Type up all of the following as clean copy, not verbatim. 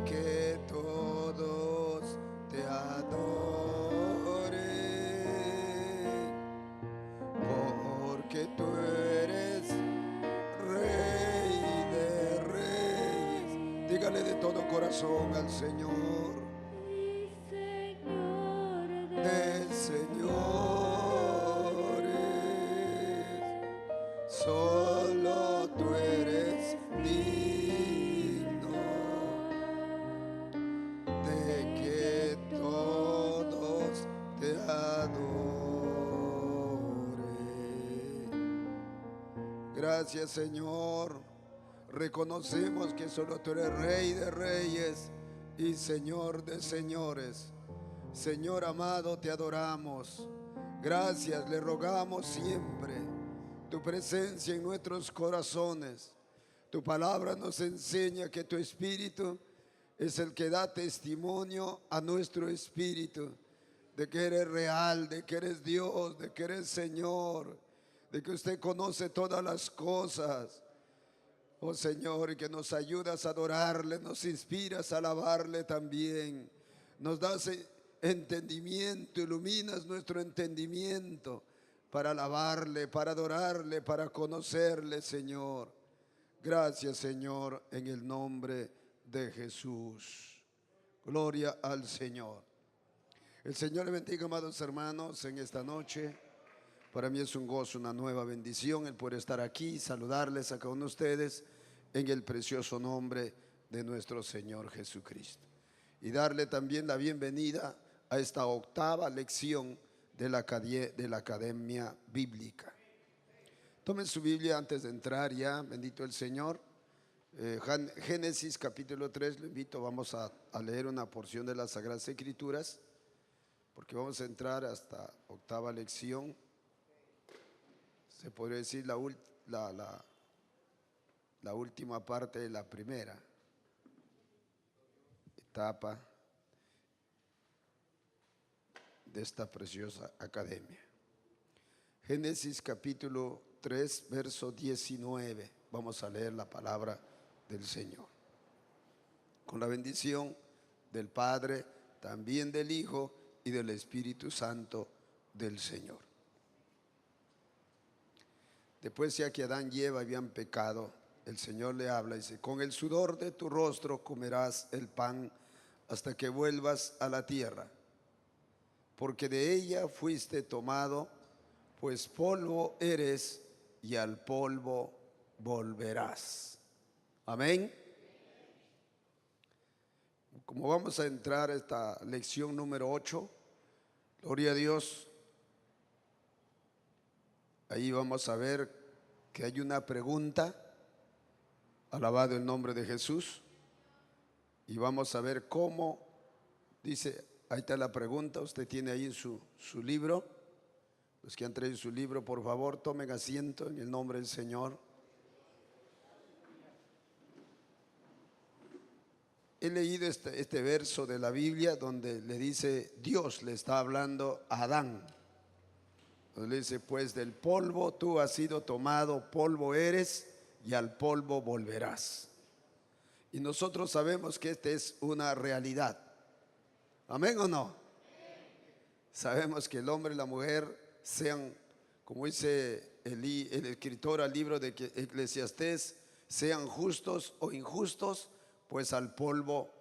que todos te adoren, porque tú eres Rey de Reyes. Dígale de todo corazón al Señor, de señores, solo tú eres digno de que todos te adoren. Gracias, Señor. Reconocemos que solo tú eres Rey de Reyes y Señor de Señores. Señor amado, te adoramos. Gracias, le rogamos siempre tu presencia en nuestros corazones. Tu palabra nos enseña que tu Espíritu es el que da testimonio a nuestro espíritu de que eres real, de que eres Dios, de que eres Señor, de que usted conoce todas las cosas. Oh Señor, y que nos ayudas a adorarle, nos inspiras a alabarle también. Nos das entendimiento, iluminas nuestro entendimiento para alabarle, para adorarle, para conocerle, Señor. Gracias, Señor, en el nombre de Jesús. Gloria al Señor. El Señor le bendiga, amados hermanos, en esta noche. Para mí es un gozo, una nueva bendición el poder estar aquí y saludarles a cada uno de ustedes en el precioso nombre de nuestro Señor Jesucristo. Y darle también la bienvenida a esta octava lección de la Academia Bíblica. Tomen su Biblia antes de entrar ya, bendito el Señor. Génesis capítulo 3, lo invito, vamos a leer una porción de las Sagradas Escrituras, porque vamos a entrar hasta octava lección. Se podría decir la última parte de la primera etapa de esta preciosa academia. Génesis capítulo 3, verso 19. Vamos a leer la palabra del Señor. Con la bendición del Padre, también del Hijo y del Espíritu Santo del Señor. Después, ya que Adán y Eva habían pecado, el Señor le habla y dice: con el sudor de tu rostro comerás el pan hasta que vuelvas a la tierra, porque de ella fuiste tomado, pues polvo eres y al polvo volverás. Amén. Como vamos a entrar a esta lección número 8, gloria a Dios, ahí vamos a ver que hay una pregunta, alabado el nombre de Jesús, y vamos a ver cómo, dice, ahí está la pregunta, usted tiene ahí su libro. Los que han traído su libro, por favor, tomen asiento en el nombre del Señor. He leído este verso de la Biblia donde le dice, Dios le está hablando a Adán. Donde le dice, pues del polvo tú has sido tomado, polvo eres y al polvo volverás. Y nosotros sabemos que esta es una realidad. ¿Amén o no? Sabemos que el hombre y la mujer sean, como dice el escritor al libro de Eclesiastés, sean justos o injustos, pues al polvo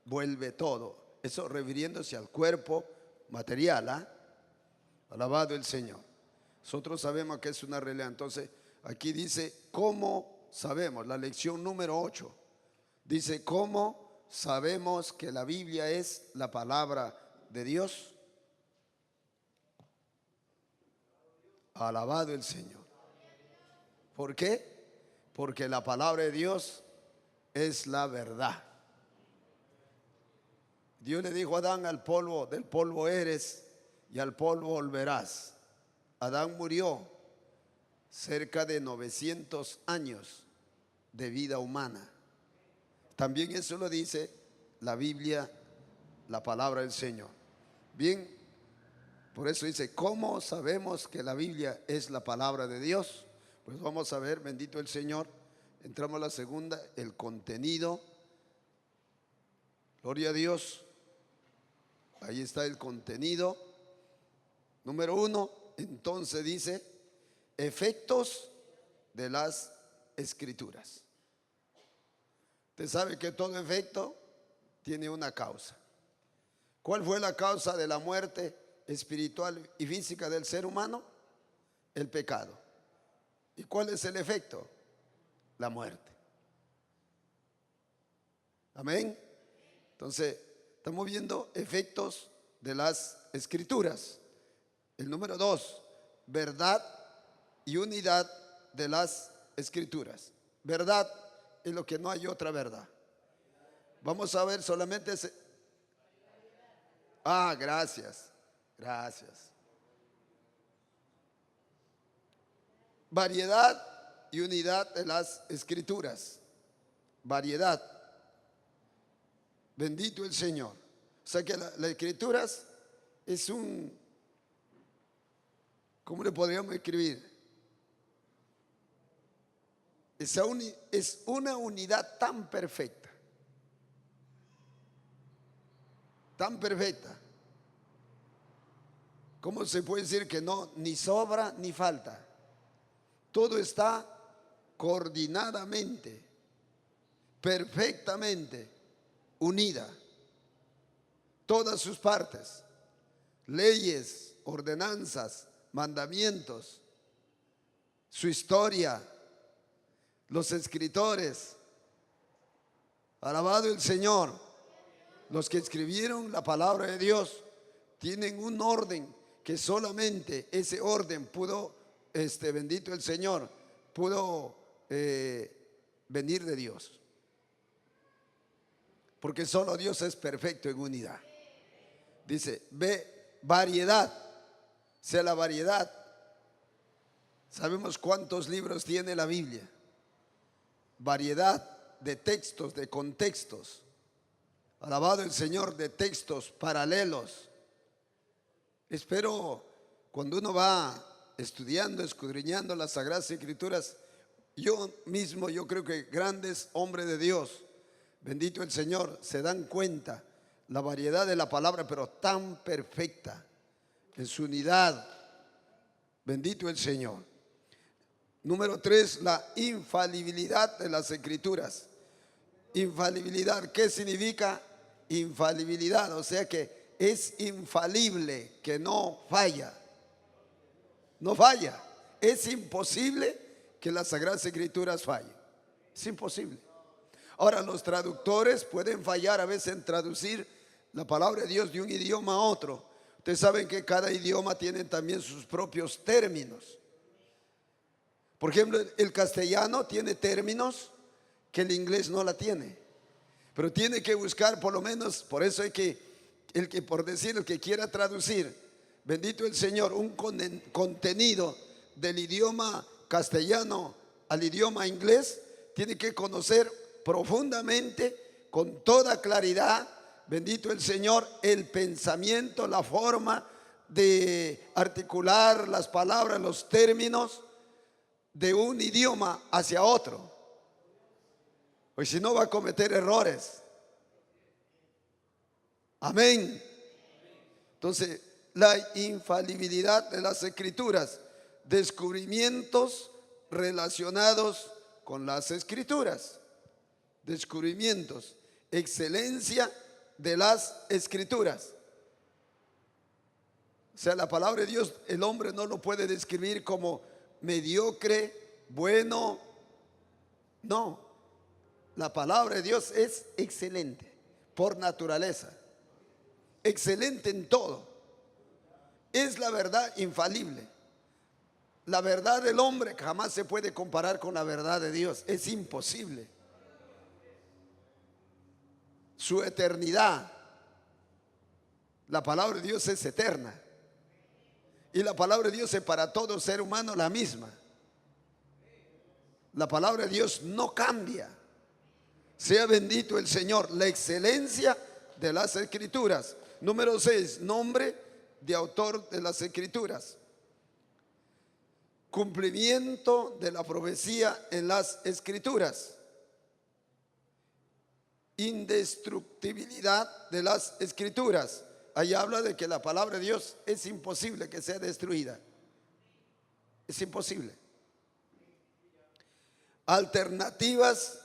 vuelve todo. Eso refiriéndose al cuerpo material, ¿ah? Alabado el Señor. Nosotros sabemos que es una realidad. Entonces, aquí dice, ¿cómo sabemos? La lección número 8. Dice, ¿cómo sabemos que la Biblia es la palabra de Dios? Alabado el Señor. ¿Por qué? Porque la palabra de Dios es la verdad. Dios le dijo a Adán, al polvo, del polvo eres y al polvo volverás. Adán murió cerca de 900 años de vida humana. También eso lo dice la Biblia, la palabra del Señor. Bien, por eso dice, ¿cómo sabemos que la Biblia es la palabra de Dios? Pues vamos a ver, bendito el Señor. Entramos a la segunda, el contenido Gloria a Dios. Ahí está el contenido. Número 1, entonces dice, efectos de las escrituras. Usted sabe que todo efecto tiene una causa. ¿Cuál fue la causa de la muerte espiritual y física del ser humano? El pecado. ¿Y cuál es el efecto? La muerte. Amén. Entonces, estamos viendo efectos de las escrituras. El número 2, verdad y unidad de las escrituras. Verdad es lo que no hay otra verdad. Vamos a ver solamente ese. Gracias. Gracias. Variedad y unidad de las escrituras. Variedad. Bendito el Señor. O sea que las escrituras es ¿cómo le podríamos escribir? Es una unidad tan perfecta. Tan perfecta. ¿Cómo se puede decir que no, ni sobra ni falta? Todo está coordinadamente, perfectamente unida. Todas sus partes, leyes, ordenanzas, mandamientos, su historia, los escritores. Alabado el Señor. Los que escribieron la palabra de Dios tienen un orden que solamente ese orden pudo, bendito el Señor, pudo venir de Dios. Porque solo Dios es perfecto en unidad. Dice, ve variedad, sea la variedad. Sabemos cuántos libros tiene la Biblia. Variedad de textos, de contextos. Alabado el Señor, de textos paralelos. Espero cuando uno va estudiando, escudriñando las Sagradas Escrituras, yo creo que grandes hombres de Dios, bendito el Señor, se dan cuenta la variedad de la palabra, pero tan perfecta en su unidad. Bendito el Señor. Número 3, la infalibilidad de las Escrituras. Infalibilidad, ¿qué significa infalibilidad? O sea que es infalible, que no falla. No falla. Es imposible que las Sagradas Escrituras fallen. Es imposible. Ahora, los traductores pueden fallar a veces en traducir la palabra de Dios de un idioma a otro. Ustedes saben que cada idioma tiene también sus propios términos. Por ejemplo, el castellano tiene términos que el inglés no la tiene. Pero tiene que buscar por lo menos, por eso hay que, el que quiera traducir, bendito el Señor, un contenido del idioma castellano al idioma inglés, tiene que conocer profundamente, con toda claridad, bendito el Señor, el pensamiento, la forma de articular las palabras, los términos de un idioma hacia otro. Pues si no va a cometer errores. Amén. Entonces, la infalibilidad de las Escrituras, descubrimientos relacionados con las Escrituras, descubrimientos, excelencia de las Escrituras. O sea, la palabra de Dios, el hombre no lo puede describir como mediocre, bueno. No, la palabra de Dios es excelente por naturaleza, excelente en todo. Es la verdad infalible. La verdad del hombre jamás se puede comparar con la verdad de Dios. Es imposible. Su eternidad, la palabra de Dios es eterna. Y la palabra de Dios es para todo ser humano la misma. La palabra de Dios no cambia. Sea bendito el Señor. La excelencia de las Escrituras. Número 6, nombre de autor de las Escrituras. Cumplimiento de la profecía en las Escrituras. indestructibilidad de las escrituras. Ahí habla de que la palabra de Dios es imposible que sea destruida. Es imposible. Alternativas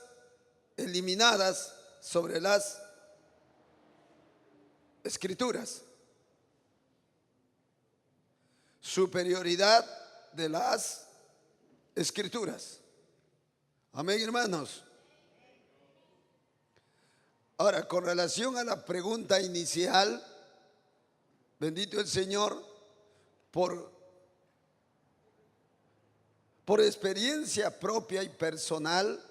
eliminadas sobre las escrituras. Superioridad de las escrituras. Amén, hermanos. Ahora, con relación a la pregunta inicial, bendito el Señor, por experiencia propia y personal,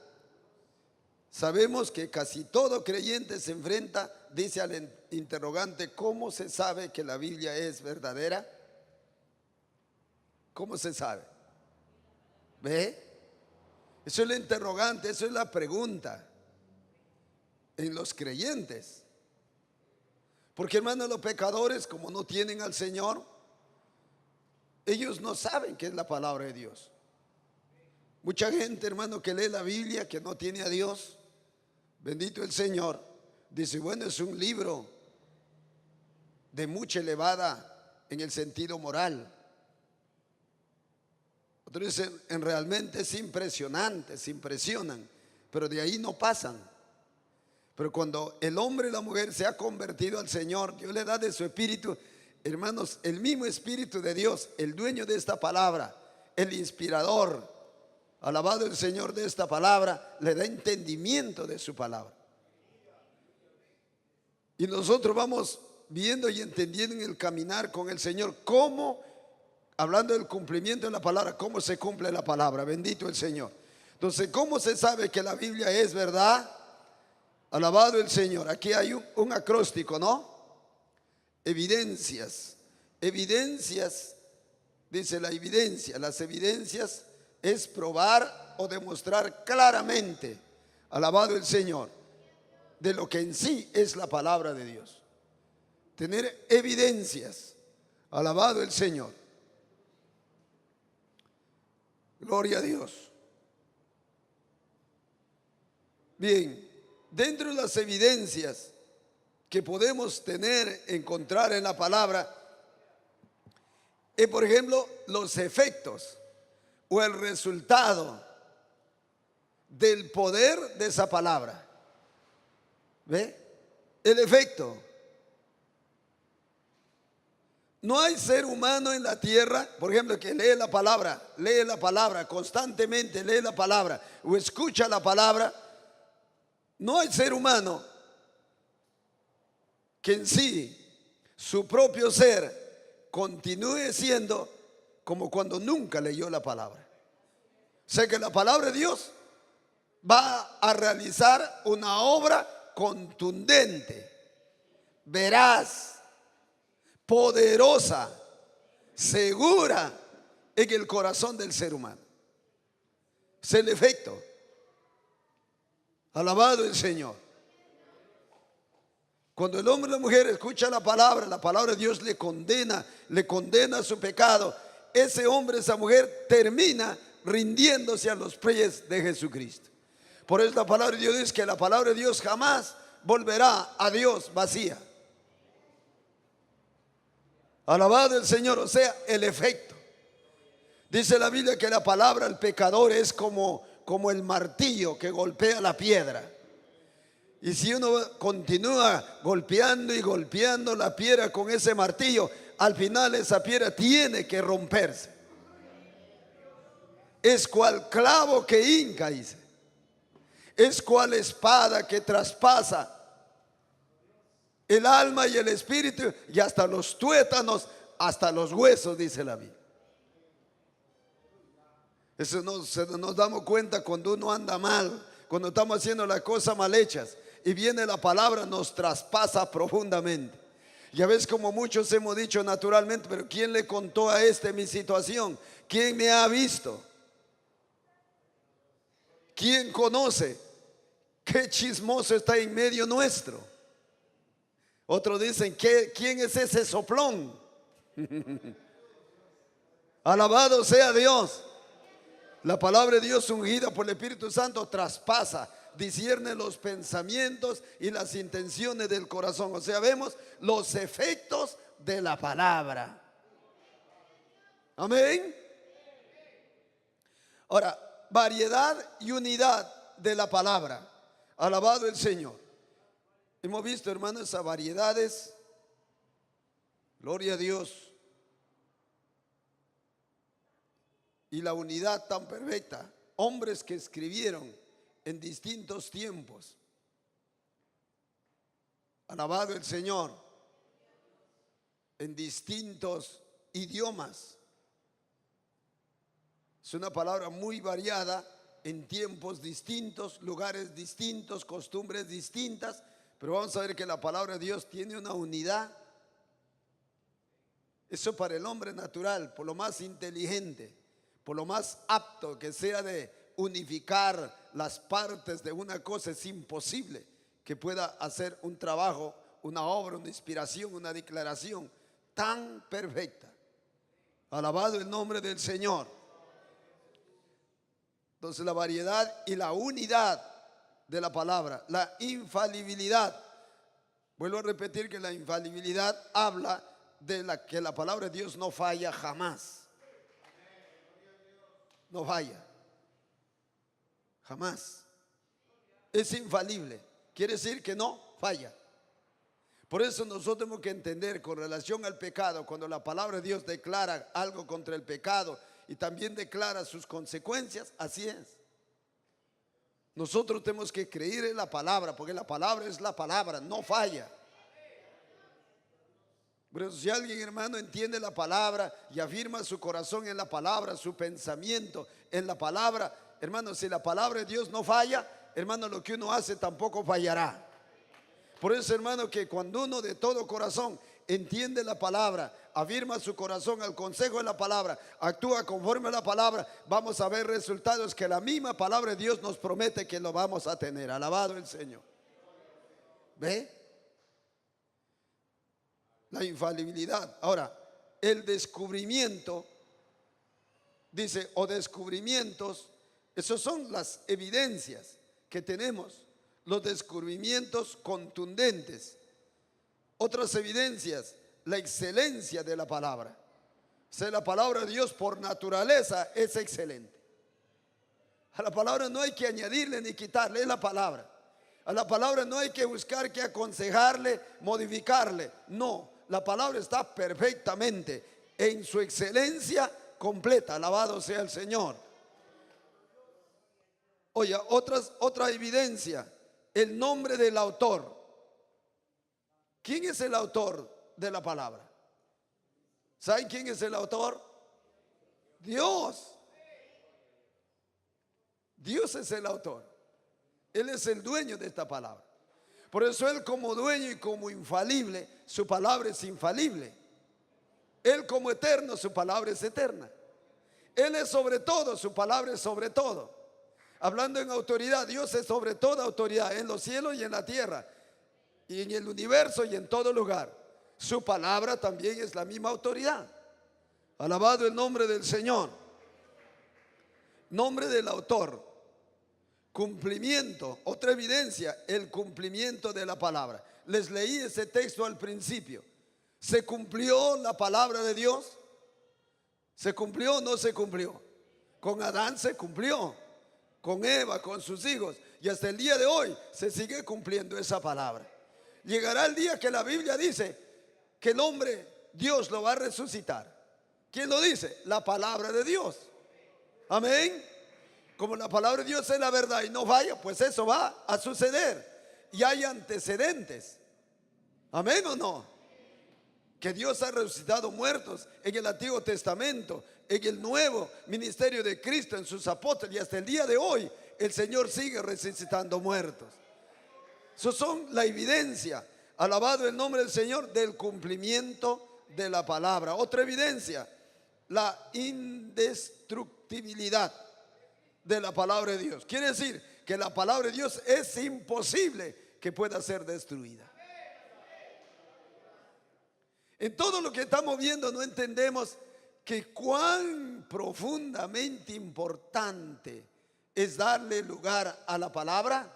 sabemos que casi todo creyente se enfrenta, dice al interrogante, ¿cómo se sabe que la Biblia es verdadera? ¿Cómo se sabe? ¿Ve? Eso es el interrogante, eso es la pregunta en los creyentes. Porque, hermanos, los pecadores, como no tienen al Señor, ellos no saben qué es la palabra de Dios. Mucha gente, hermano, que lee la Biblia, que no tiene a Dios, bendito el Señor, dice, bueno, es un libro de mucha elevada en el sentido moral. Otros dicen, realmente es impresionante, se impresionan, pero de ahí no pasan. Pero cuando el hombre y la mujer se ha convertido al Señor, Dios le da de su espíritu, hermanos, el mismo espíritu de Dios, el dueño de esta palabra, el inspirador, alabado el Señor de esta palabra, le da entendimiento de su palabra. Y nosotros vamos viendo y entendiendo en el caminar con el Señor cómo, hablando del cumplimiento de la palabra, cómo se cumple la palabra, bendito el Señor. Entonces, ¿cómo se sabe que la Biblia es verdad? Alabado el Señor. Aquí hay un acróstico, ¿no? Evidencias. Evidencias, dice la evidencia. Las evidencias es probar o demostrar claramente, alabado el Señor, de lo que en sí es la palabra de Dios. Tener evidencias, alabado el Señor. Gloria a Dios. Bien. Dentro de las evidencias que podemos tener, encontrar en la palabra, es por ejemplo los efectos o el resultado del poder de esa palabra. ¿Ve? El efecto. No hay ser humano en la tierra, por ejemplo, que lee la palabra constantemente, lee la palabra o escucha la palabra. No hay ser humano que en sí, su propio ser, continúe siendo como cuando nunca leyó la palabra. O sea que la palabra de Dios va a realizar una obra contundente, veraz, poderosa, segura en el corazón del ser humano. Es el efecto. Alabado el Señor. Cuando el hombre y la mujer escuchan la palabra de Dios le condena su pecado. Ese hombre, esa mujer termina rindiéndose a los pies de Jesucristo. Por eso la palabra de Dios dice que la palabra de Dios jamás volverá a Dios vacía. Alabado el Señor, o sea, el efecto. Dice la Biblia que la palabra al pecador es como el martillo que golpea la piedra. Y si uno continúa golpeando y golpeando la piedra con ese martillo, al final esa piedra tiene que romperse. Es cual clavo que hinca, dice. Es cual espada que traspasa el alma y el espíritu y hasta los tuétanos, hasta los huesos, dice la Biblia. Eso nos damos cuenta cuando uno anda mal, cuando estamos haciendo las cosas mal hechas y viene la palabra, nos traspasa profundamente. Ya ves como muchos hemos dicho naturalmente, pero ¿quién le contó a mi situación? ¿Quién me ha visto? ¿Quién conoce? ¿Qué chismoso está en medio nuestro? Otros dicen, ¿quién es ese soplón? Alabado sea Dios. La palabra de Dios ungida por el Espíritu Santo traspasa, discierne los pensamientos y las intenciones del corazón. O sea, vemos los efectos de la palabra. Amén. Ahora, variedad y unidad de la palabra. Alabado el Señor. Hemos visto, hermanos, esas variedades. Gloria a Dios. Y la unidad tan perfecta. Hombres que escribieron en distintos tiempos. Alabado el Señor. En distintos idiomas. Es una palabra muy variada, en tiempos distintos, lugares distintos, costumbres distintas. Pero vamos a ver que la palabra de Dios tiene una unidad. Eso para el hombre natural, por lo más inteligente, por lo más apto que sea de unificar las partes de una cosa, es imposible que pueda hacer un trabajo, una obra, una inspiración, una declaración tan perfecta. Alabado el nombre del Señor. Entonces, la variedad y la unidad de la palabra, la infalibilidad. Vuelvo a repetir que la infalibilidad habla de que la palabra de Dios no falla jamás. No falla. Jamás. Es infalible. Quiere decir que no falla. Por eso nosotros tenemos que entender con relación al pecado, cuando la palabra de Dios declara algo contra el pecado y también declara sus consecuencias, así es. Nosotros tenemos que creer en la palabra, porque la palabra es la palabra, no falla. Pero si alguien, hermano, entiende la palabra y afirma su corazón en la palabra, su pensamiento en la palabra, hermano, si la palabra de Dios no falla, hermano, lo que uno hace tampoco fallará. Por eso, hermano, que cuando uno de todo corazón entiende la palabra, afirma su corazón al consejo de la palabra, actúa conforme a la palabra, vamos a ver resultados que la misma palabra de Dios nos promete que lo vamos a tener. Alabado el Señor. ¿Ve? La infalibilidad. Ahora, el descubrimiento, dice, o descubrimientos, esas son las evidencias que tenemos, los descubrimientos contundentes. Otras evidencias, la excelencia de la palabra. O sea, la palabra de Dios por naturaleza es excelente. A la palabra no hay que añadirle ni quitarle, es la palabra. A la palabra no hay que buscar que aconsejarle, modificarle. No, la palabra está perfectamente en su excelencia completa. Alabado sea el Señor. Oye, otra evidencia, el nombre del autor. ¿Quién es el autor de la palabra? ¿Saben quién es el autor? Dios. Dios es el autor. Él es el dueño de esta palabra. Por eso Él, como dueño y como infalible, su palabra es infalible. Él, como eterno, su palabra es eterna. Él es sobre todo, su palabra es sobre todo. Hablando en autoridad, Dios es sobre toda autoridad, en los cielos y en la tierra, y en el universo y en todo lugar. Su palabra también es la misma autoridad. Alabado el nombre del Señor. Nombre del autor. Cumplimiento. Otra evidencia, el cumplimiento de la palabra. Les leí ese texto al principio. ¿Se cumplió la palabra de Dios? ¿Se cumplió o no se cumplió? Con Adán se cumplió, con Eva, con sus hijos, y hasta el día de hoy se sigue cumpliendo esa palabra. Llegará el día que la Biblia dice que el hombre, Dios lo va a resucitar. ¿Quién lo dice? La palabra de Dios. Amén. Como la palabra de Dios es la verdad y no falla, pues eso va a suceder. Y hay antecedentes. Amén o no. Que Dios ha resucitado muertos en el Antiguo Testamento, en el nuevo ministerio de Cristo, en sus apóstoles, y hasta el día de hoy el Señor sigue resucitando muertos. Eso son la evidencia, alabado el nombre del Señor, del cumplimiento de la palabra. Otra evidencia, la indestructibilidad de la palabra de Dios. Quiere decir que la palabra de Dios es imposible que pueda ser destruida. En todo lo que estamos viendo no entendemos que cuán profundamente importante es darle lugar a la palabra,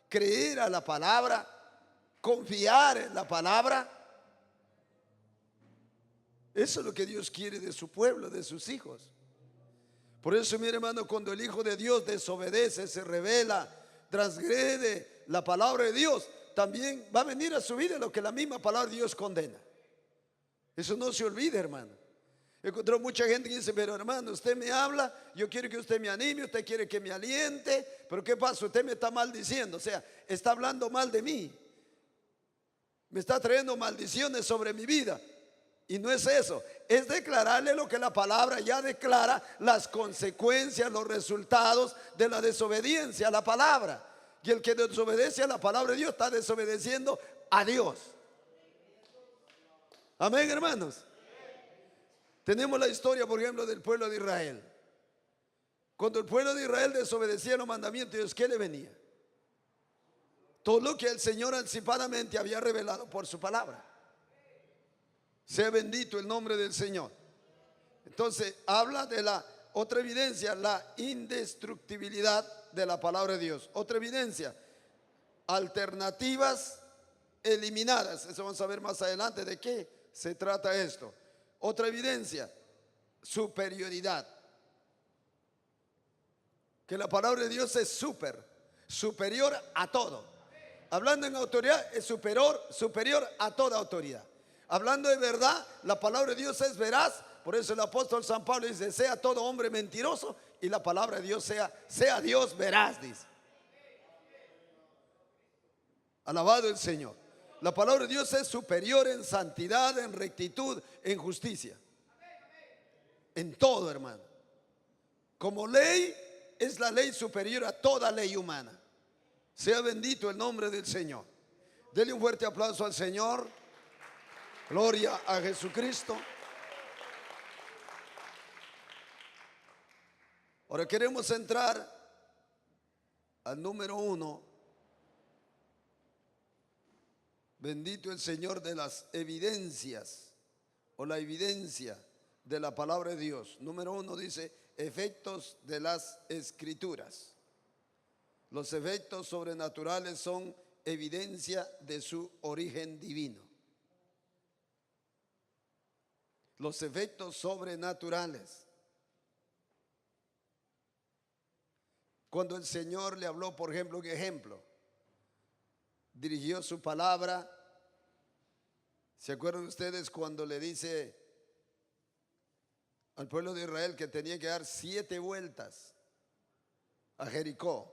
creer a la palabra, confiar en la palabra. Eso es lo que Dios quiere de su pueblo, de sus hijos. Por eso, mi hermano, cuando el Hijo de Dios desobedece, se revela, transgrede la palabra de Dios, también va a venir a su vida lo que la misma palabra de Dios condena. Eso no se olvide, hermano. He encontrado mucha gente que dice: pero hermano, usted me habla, yo quiero que usted me anime, usted quiere que me aliente, pero ¿qué pasa? Usted me está maldiciendo, o sea, está hablando mal de mí, me está trayendo maldiciones sobre mi vida. Y no es eso, es declararle lo que la palabra ya declara, las consecuencias, los resultados de la desobediencia a la palabra. Y el que desobedece a la palabra de Dios está desobedeciendo a Dios. Amén, hermanos. Tenemos la historia, por ejemplo, del pueblo de Israel. Cuando el pueblo de Israel desobedecía los mandamientos de Dios, ¿qué le venía? Todo lo que el Señor anticipadamente había revelado por su palabra. Sea bendito el nombre del Señor. Entonces habla de la otra evidencia, la indestructibilidad de la palabra de Dios. Otra evidencia, alternativas eliminadas. Eso vamos a ver más adelante de qué se trata esto. Otra evidencia, superioridad. Que la palabra de Dios es superior a todo. Hablando en autoridad, es superior a toda autoridad. Hablando de verdad, la palabra de Dios es veraz. Por eso el apóstol San Pablo dice: sea todo hombre mentiroso y la palabra de Dios sea Dios veraz, dice. Alabado el Señor. La palabra de Dios es superior en santidad, en rectitud, en justicia. En todo, hermano. Como ley, es la ley superior a toda ley humana. Sea bendito el nombre del Señor. Dele un fuerte aplauso al Señor. Gloria a Jesucristo. Ahora queremos entrar al número 1. Bendito el Señor, de las evidencias o la evidencia de la palabra de Dios. Número 1 dice: efectos de las Escrituras. Los efectos sobrenaturales son evidencia de su origen divino. Los efectos sobrenaturales. Cuando el Señor le habló, por ejemplo, un ejemplo, dirigió su palabra. ¿Se acuerdan ustedes cuando le dice al pueblo de Israel que tenía que dar 7 vueltas a Jericó?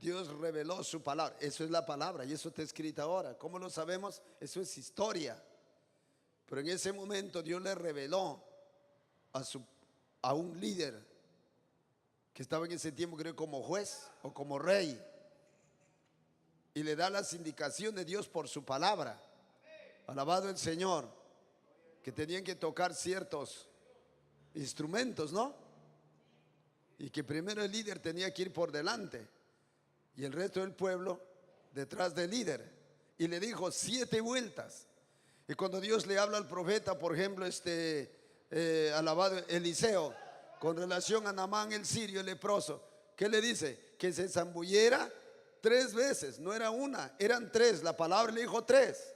Dios reveló su palabra. Eso es la palabra y eso está escrito ahora. ¿Cómo lo sabemos? Eso es historia. Pero en ese momento Dios le reveló a un líder que estaba en ese tiempo, creo, como juez o como rey, y le da las indicaciones de Dios por su palabra. Alabado el Señor. Que tenían que tocar ciertos instrumentos, ¿no? Y que primero el líder tenía que ir por delante y el resto del pueblo detrás del líder. Y le dijo 7 vueltas. Y cuando Dios le habla al profeta, por ejemplo, alabado Eliseo, con relación a Naamán el sirio, el leproso, ¿qué le dice? Que se zambullera 3 veces. No era una, eran 3. La palabra le dijo 3.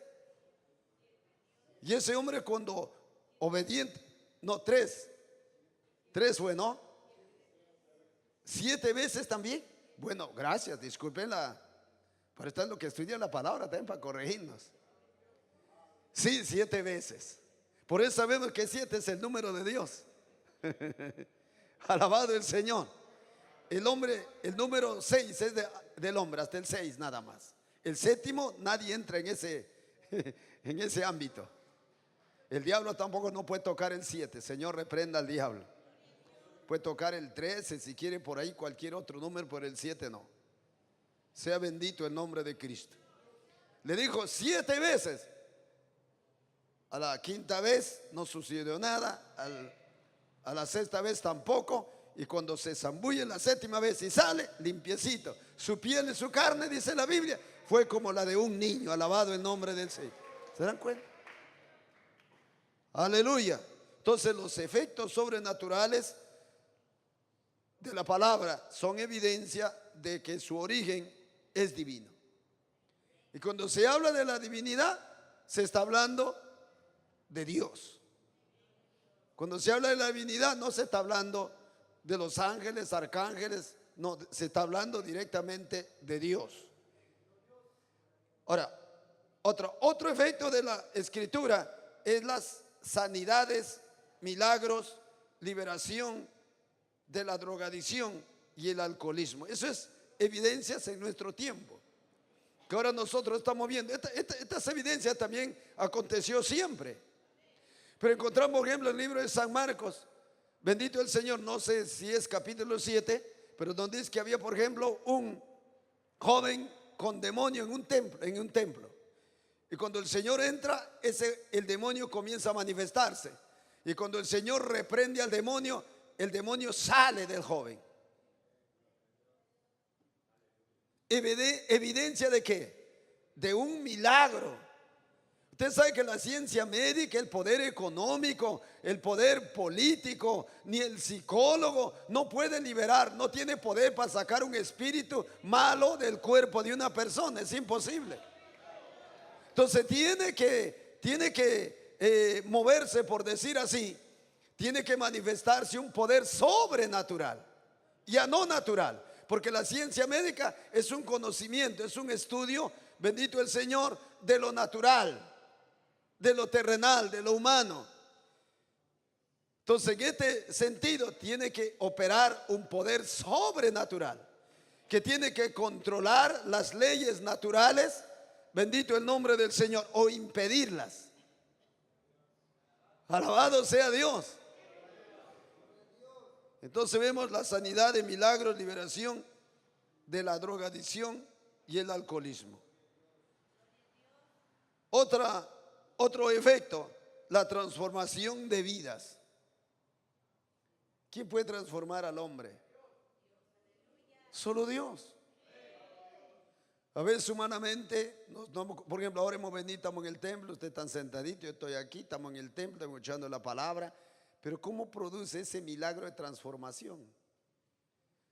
Y ese hombre, cuando obediente, no, 3 fue, ¿no? 7 veces también. Bueno, gracias, disculpen pero está en lo que estudia la palabra también para corregirnos. Sí, 7 veces. Por eso sabemos que 7 es el número de Dios. Alabado el Señor. El número 6 es del hombre, hasta el 6 nada más. El 7º, nadie entra en ese ámbito. El diablo tampoco no puede tocar el 7. Señor, reprenda al diablo. Puede tocar el 13, si quiere por ahí cualquier otro número, pero el 7 no. Sea bendito el nombre de Cristo. Le dijo 7 veces. A la 5ª vez no sucedió nada. A la 6ª vez tampoco. Y cuando se zambulle la 7ª vez y sale limpiecito, su piel y su carne, dice la Biblia, fue como la de un niño. Alabado el nombre del Señor. ¿Se dan cuenta? Aleluya. Entonces los efectos sobrenaturales de la palabra son evidencia de que su origen es divino. Y cuando se habla de la divinidad, se está hablando de Dios. Cuando se habla de la divinidad, no se está hablando de los ángeles, arcángeles, no, se está hablando directamente de Dios. Ahora, otro efecto de la escritura es las sanidades, milagros, liberación de la drogadicción y el alcoholismo. Eso es evidencias en nuestro tiempo, que ahora nosotros estamos viendo. Estas evidencias también aconteció siempre, pero encontramos, por ejemplo, el libro de San Marcos, bendito el Señor, no sé si es capítulo 7, pero donde dice que había, por ejemplo, un joven con demonio en un templo. Y cuando el Señor entra, el demonio comienza a manifestarse. Y cuando el Señor reprende al demonio, el demonio sale del joven. ¿Evidencia de qué? De un milagro. Usted sabe que la ciencia médica, el poder económico, el poder político, ni el psicólogo no puede liberar, no tiene poder para sacar un espíritu malo del cuerpo de una persona. Es imposible. Entonces tiene que moverse, por decir así, tiene que manifestarse un poder sobrenatural, ya no natural, porque la ciencia médica es un conocimiento, es un estudio, bendito el Señor, de lo natural, de lo terrenal, de lo humano. Entonces en este sentido tiene que operar un poder sobrenatural que tiene que controlar las leyes naturales, bendito el nombre del Señor, o impedirlas. Alabado sea Dios. Entonces vemos la sanidad de milagros, liberación de la drogadicción y el alcoholismo. Otro efecto, la transformación de vidas. ¿Quién puede transformar al hombre? Solo Dios. A veces humanamente, por ejemplo, ahora hemos venido, estamos en el templo, usted está sentadito, yo estoy aquí, estamos en el templo, estamos escuchando la palabra, pero ¿cómo produce ese milagro de transformación?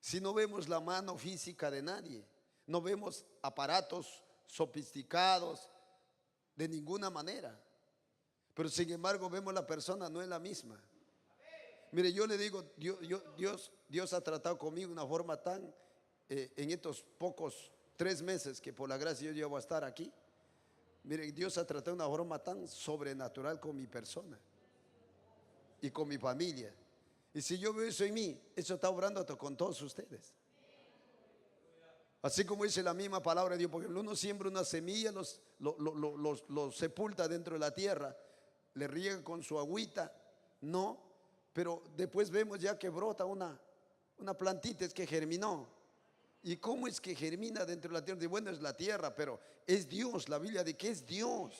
Si no vemos la mano física de nadie, no vemos aparatos sofisticados de ninguna manera, pero sin embargo vemos la persona no es la misma. Mire, yo le digo, Dios ha tratado conmigo de una forma tan, en estos pocos 3 meses que por la gracia yo llevo a estar aquí. Mire, Dios ha tratado de una forma tan sobrenatural con mi persona y con mi familia. Y si yo veo eso en mí, eso está obrando con todos ustedes. Así como dice la misma palabra de Dios, porque uno siembra una semilla, los sepulta dentro de la tierra, le riega con su agüita, no, pero después vemos ya que brota una plantita, es que germinó. ¿Y cómo es que germina dentro de la tierra? Bueno, es la tierra, pero es Dios. La Biblia de que es Dios.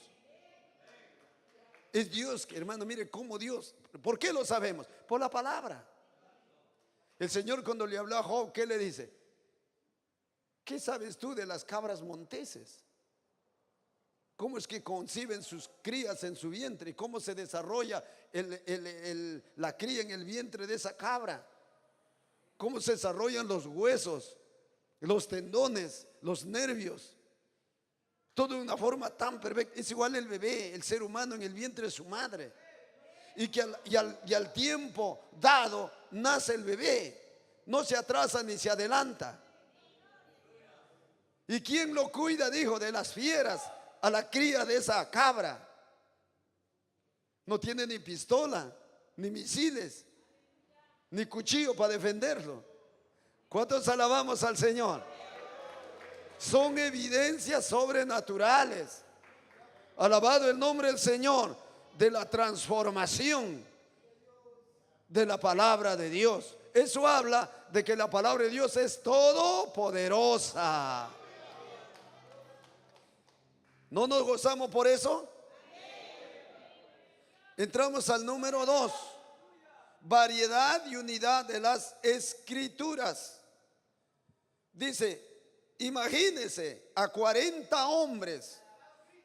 Es Dios, hermano, mire cómo Dios. ¿Por qué lo sabemos? Por la palabra. El Señor cuando le habló a Job, ¿qué le dice? ¿Qué sabes tú de las cabras monteses? ¿Cómo es que conciben sus crías en su vientre? ¿Cómo se desarrolla la cría en el vientre de esa cabra? ¿Cómo se desarrollan los huesos, los tendones, los nervios? Todo de una forma tan perfecta. Es igual el bebé, el ser humano en el vientre de su madre. Y que al tiempo dado nace el bebé. No se atrasa ni se adelanta. ¿Y quién lo cuida? Dijo, de las fieras a la cría de esa cabra. No tiene ni pistola, ni misiles, ni cuchillo para defenderlo. ¿Cuántos alabamos al Señor? Son evidencias sobrenaturales. Alabado el nombre del Señor, de la transformación de la palabra de Dios. Eso habla de que la palabra de Dios es todopoderosa. ¿No nos gozamos por eso? Entramos al número 2. Variedad y unidad de las escrituras. Dice, imagínense a 40 hombres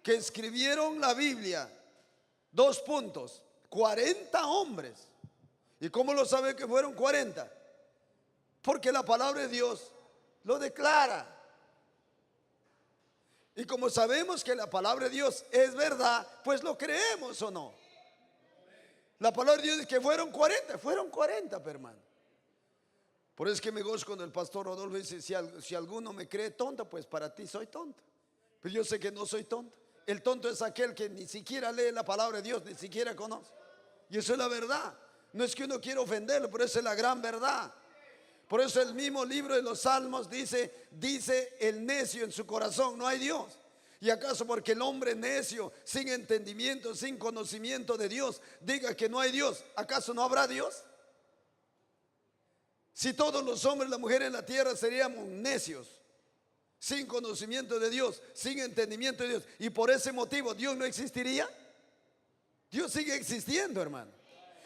que escribieron la Biblia. 2 puntos. 40 hombres. ¿Y cómo lo sabe que fueron 40? Porque la palabra de Dios lo declara. Y como sabemos que la palabra de Dios es verdad, pues lo creemos o no. La palabra de Dios dice que fueron 40, hermano. Por eso es que me gozo cuando el pastor Rodolfo dice, si alguno me cree tonto, pues para ti soy tonto. Pero yo sé que no soy tonto. El tonto es aquel que ni siquiera lee la palabra de Dios, ni siquiera conoce. Y eso es la verdad. No es que uno quiera ofenderlo, pero esa es la gran verdad. Por eso el mismo libro de los Salmos dice el necio en su corazón, no hay Dios. ¿Y acaso porque el hombre necio, sin entendimiento, sin conocimiento de Dios, diga que no hay Dios, acaso no habrá Dios? Si todos los hombres y las mujeres en la tierra seríamos necios, sin conocimiento de Dios, sin entendimiento de Dios, y por ese motivo Dios no existiría, Dios sigue existiendo, hermano.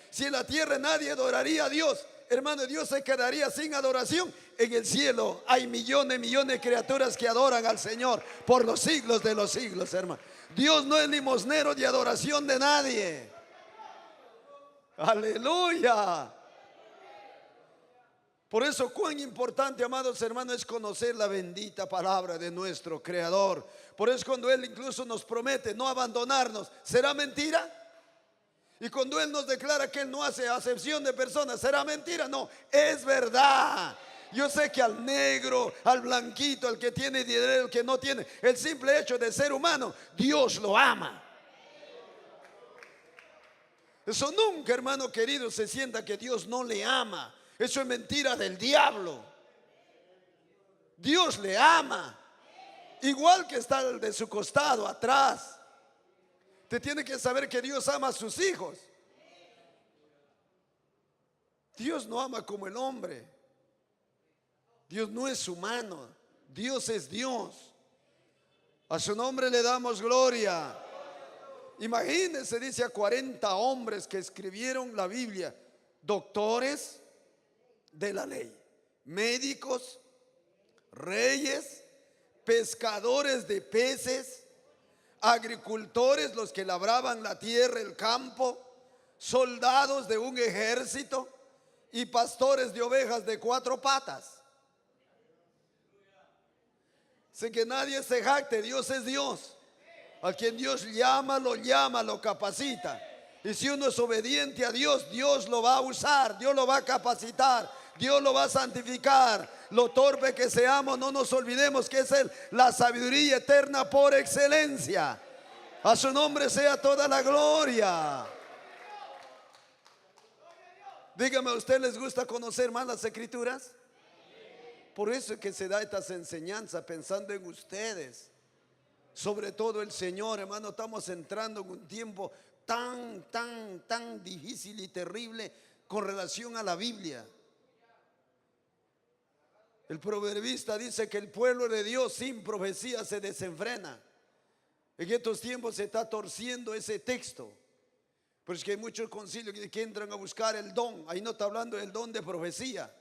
Si en la tierra nadie adoraría a Dios, hermano, Dios se quedaría sin adoración. En el cielo hay millones de criaturas que adoran al Señor por los siglos de los siglos, hermano. Dios no es limosnero de adoración de nadie. Aleluya. Por eso cuán importante, amados hermanos, es conocer la bendita palabra de nuestro Creador. Por eso cuando Él incluso nos promete no abandonarnos, ¿será mentira? Y cuando Él nos declara que Él no hace acepción de personas, ¿será mentira? No, es verdad. Yo sé que al negro, al blanquito, al que tiene dinero, al que no tiene, el simple hecho de ser humano, Dios lo ama. Eso nunca, hermano querido, se sienta que Dios no le ama. Eso es mentira del diablo. Dios le ama. Igual que está el de su costado, atrás. Usted tiene que saber que Dios ama a sus hijos. Dios no ama como el hombre. Dios no es humano. Dios es Dios. A su nombre le damos gloria. Imagínense, dice a 40 hombres que escribieron la Biblia, doctores de la ley, médicos, reyes, pescadores de peces, agricultores, los que labraban la tierra, el campo, soldados de un ejército y pastores de ovejas de 4 patas. Sé que nadie se jacte, Dios es Dios. A quien Dios llama, lo capacita. Y si uno es obediente a Dios, Dios lo va a usar, Dios lo va a capacitar, Dios lo va a santificar. Lo torpe que seamos, no nos olvidemos que es la sabiduría eterna por excelencia. A su nombre sea toda la gloria. Dígame, ¿a usted les gusta conocer más las escrituras? Por eso es que se da estas enseñanzas pensando en ustedes. Sobre todo el Señor, hermano, estamos entrando en un tiempo tan difícil y terrible con relación a la Biblia. El proverbista dice que el pueblo de Dios sin profecía se desenfrena. En estos tiempos se está torciendo ese texto. Pues que hay muchos concilios que entran a buscar el don. Ahí no está hablando del don de profecía.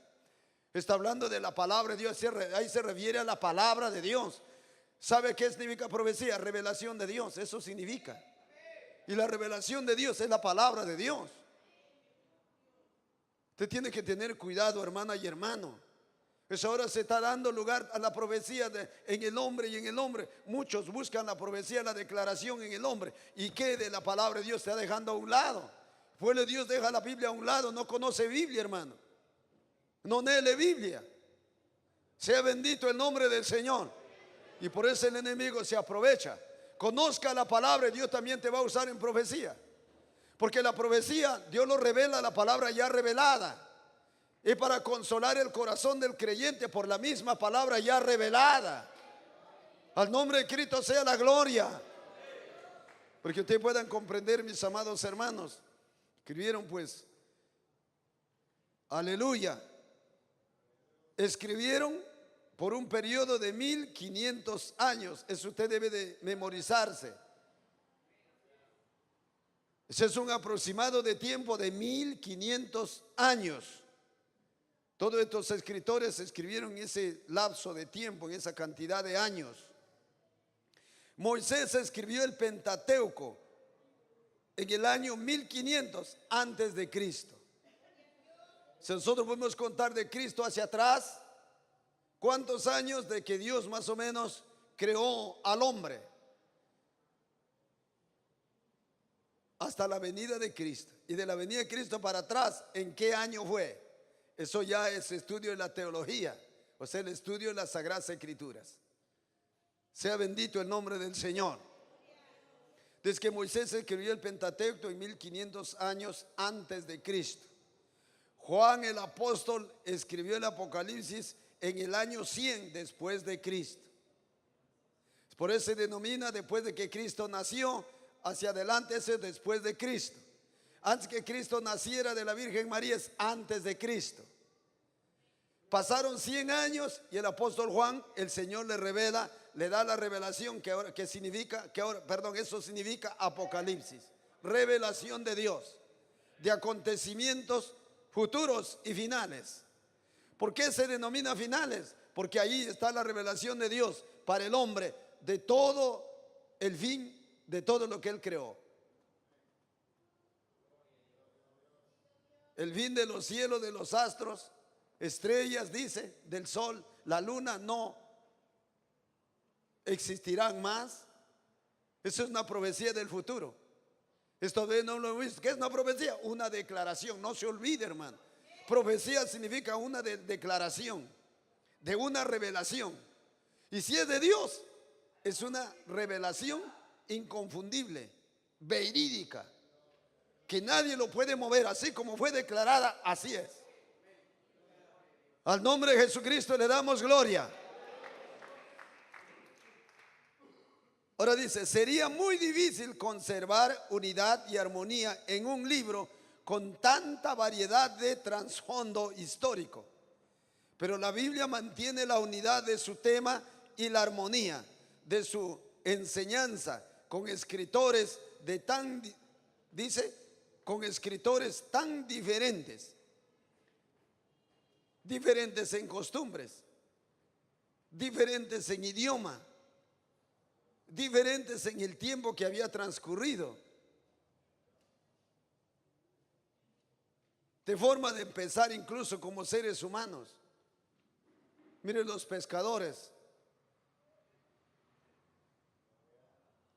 Está hablando de la palabra de Dios. Ahí se refiere a la palabra de Dios. ¿Sabe qué significa profecía? Revelación de Dios. Eso significa. Y la revelación de Dios es la palabra de Dios. Usted tiene que tener cuidado, hermana y hermano. Pues ahora se está dando lugar a la profecía en el hombre y en el hombre. Muchos buscan la profecía, la declaración en el hombre. ¿Y qué de la palabra de Dios se está dejando a un lado? El pueblo de Dios deja la Biblia a un lado, no conoce Biblia, hermano. No lee Biblia. Sea bendito el nombre del Señor. Y por eso el enemigo se aprovecha. Conozca la palabra y Dios también te va a usar en profecía. Porque la profecía, Dios lo revela, la palabra ya revelada. Y para consolar el corazón del creyente por la misma palabra ya revelada. Al nombre de Cristo sea la gloria. Porque ustedes puedan comprender, mis amados hermanos. Escribieron pues, aleluya. Escribieron por un periodo de 1500 años. Eso usted debe de memorizarse. Ese es un aproximado de tiempo de 1500 años. Todos estos escritores escribieron en ese lapso de tiempo, en esa cantidad de años. Moisés escribió el Pentateuco. en el año 1500 antes de Cristo. Si nosotros podemos contar de Cristo hacia atrás, ¿cuántos años de que Dios más o menos creó al hombre? Hasta la venida de Cristo. Y de la venida de Cristo para atrás, ¿en qué año fue? Eso ya es estudio de la teología, o sea, el estudio de las Sagradas Escrituras. Sea bendito el nombre del Señor. Desde que Moisés escribió el Pentateuco en 1500 años antes de Cristo. Juan el apóstol escribió el Apocalipsis en el año 100 después de Cristo. Por eso se denomina después de que Cristo nació, hacia adelante ese es después de Cristo. Antes que Cristo naciera de la Virgen María es antes de Cristo. Pasaron 100 años y el apóstol Juan, el Señor le revela, le da la revelación eso significa Apocalipsis, revelación de Dios, de acontecimientos futuros y finales. ¿Por qué se denomina finales? Porque ahí está la revelación de Dios para el hombre de todo el fin de todo lo que Él creó. El fin de los cielos, de los astros, estrellas, dice, del sol, la luna no existirán más. Eso es una profecía del futuro. Esto no lo he visto. ¿Qué es una profecía? Una declaración. No se olvide, hermano. Profecía significa una declaración, de una revelación. Y si es de Dios, es una revelación inconfundible, verídica, que nadie lo puede mover. Así como fue declarada, así es. Al nombre de Jesucristo le damos gloria. Ahora dice, sería muy difícil conservar unidad y armonía en un libro con tanta variedad de trasfondo histórico. Pero la Biblia mantiene la unidad de su tema y la armonía de su enseñanza con escritores con escritores tan diferentes en costumbres, diferentes en idioma, diferentes en el tiempo que había transcurrido, de forma de pensar incluso como seres humanos. Miren los pescadores,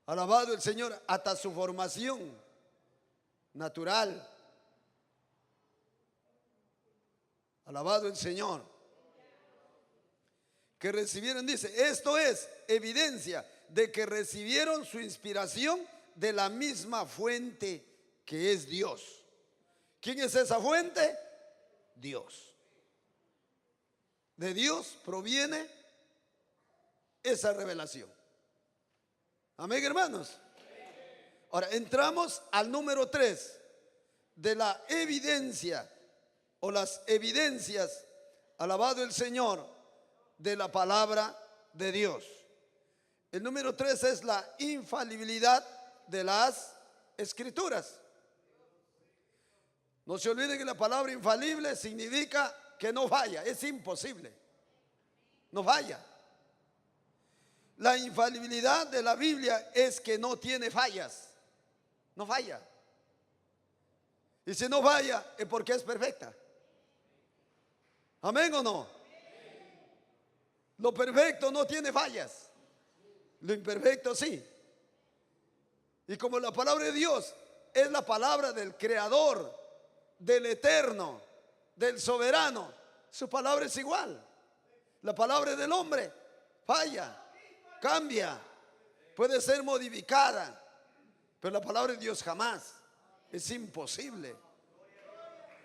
alabado el Señor, hasta su formación natural, alabado el Señor, que recibieron, dice, esto es evidencia de que recibieron su inspiración de la misma fuente que es Dios. ¿Quién es esa fuente? Dios. De Dios proviene esa revelación. Amén, hermanos. Ahora entramos al número 3 de la evidencia o las evidencias, alabado el Señor, de la palabra de Dios. El número 3 es la infalibilidad de las Escrituras. No se olviden que la palabra infalible significa que no falla, es imposible, no falla. La infalibilidad de la Biblia es que no tiene fallas, no falla. Y si no falla es porque es perfecta. ¿Amén o no? Lo perfecto no tiene fallas, lo imperfecto sí. Y como la palabra de Dios es la palabra del Creador, del Eterno, del Soberano, su palabra es igual. La palabra del hombre falla, cambia, puede ser modificada, pero la palabra de Dios jamás. Es imposible.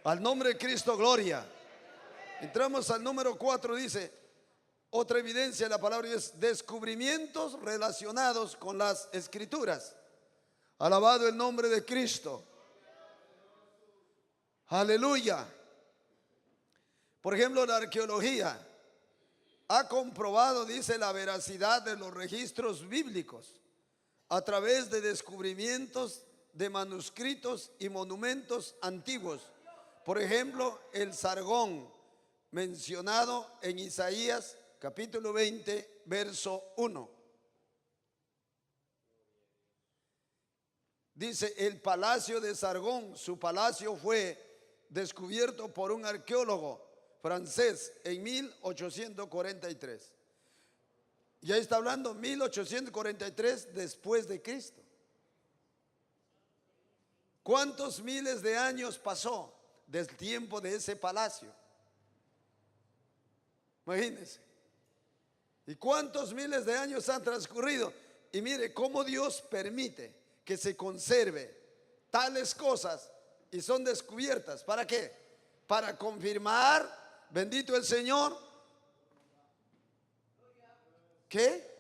Al nombre de Cristo, gloria. Entramos al número 4, dice, otra evidencia de la palabra es descubrimientos relacionados con las Escrituras. Alabado el nombre de Cristo. Aleluya. Por ejemplo, la arqueología ha comprobado, dice, la veracidad de los registros bíblicos a través de descubrimientos de manuscritos y monumentos antiguos. Por ejemplo, el Sargón, mencionado en Isaías capítulo 20, verso 1. Dice, el palacio de Sargón, su palacio fue descubierto por un arqueólogo francés en 1843. Ya está hablando 1843 después de Cristo. ¿Cuántos miles de años pasó del tiempo de ese palacio? Imagínense. ¿Y cuántos miles de años han transcurrido? Y mire cómo Dios permite que se conserve tales cosas y son descubiertas. ¿Para qué? Para confirmar, bendito el Señor, ¿qué?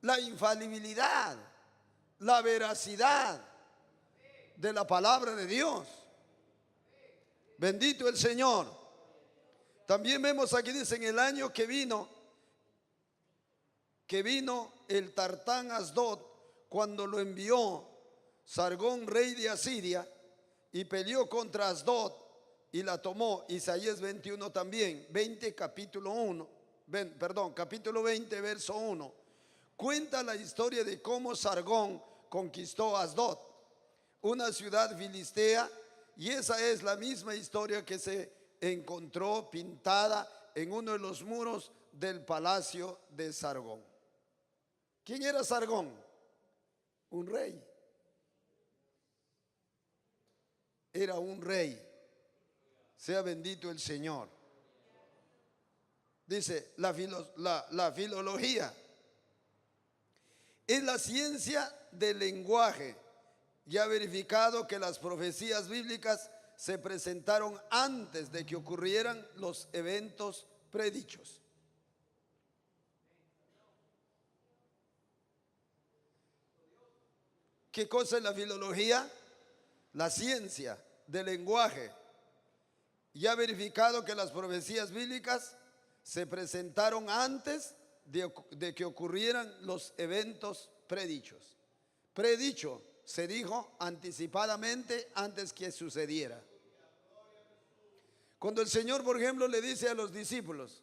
La infalibilidad, la veracidad de la palabra de Dios. Bendito el Señor. También vemos aquí, dice, en el año que vino el Tartán Asdod, cuando lo envió Sargón, rey de Asiria, y peleó contra Asdod y la tomó. Isaías 21 también, capítulo 20, verso 1. Cuenta la historia de cómo Sargón conquistó Asdod, una ciudad filistea, y esa es la misma historia que se encontró pintada en uno de los muros del palacio de Sargón. ¿Quién era Sargón? Un rey. Era un rey. Sea bendito el Señor. Dice, la filología es la ciencia del lenguaje. Ya ha verificado que las profecías bíblicas se presentaron antes de que ocurrieran los eventos predichos. ¿Qué cosa es la filología? La ciencia del lenguaje. Ya ha verificado que las profecías bíblicas se presentaron antes de que ocurrieran los eventos predichos. Predicho se dijo anticipadamente antes que sucediera. Cuando el Señor, por ejemplo, le dice a los discípulos,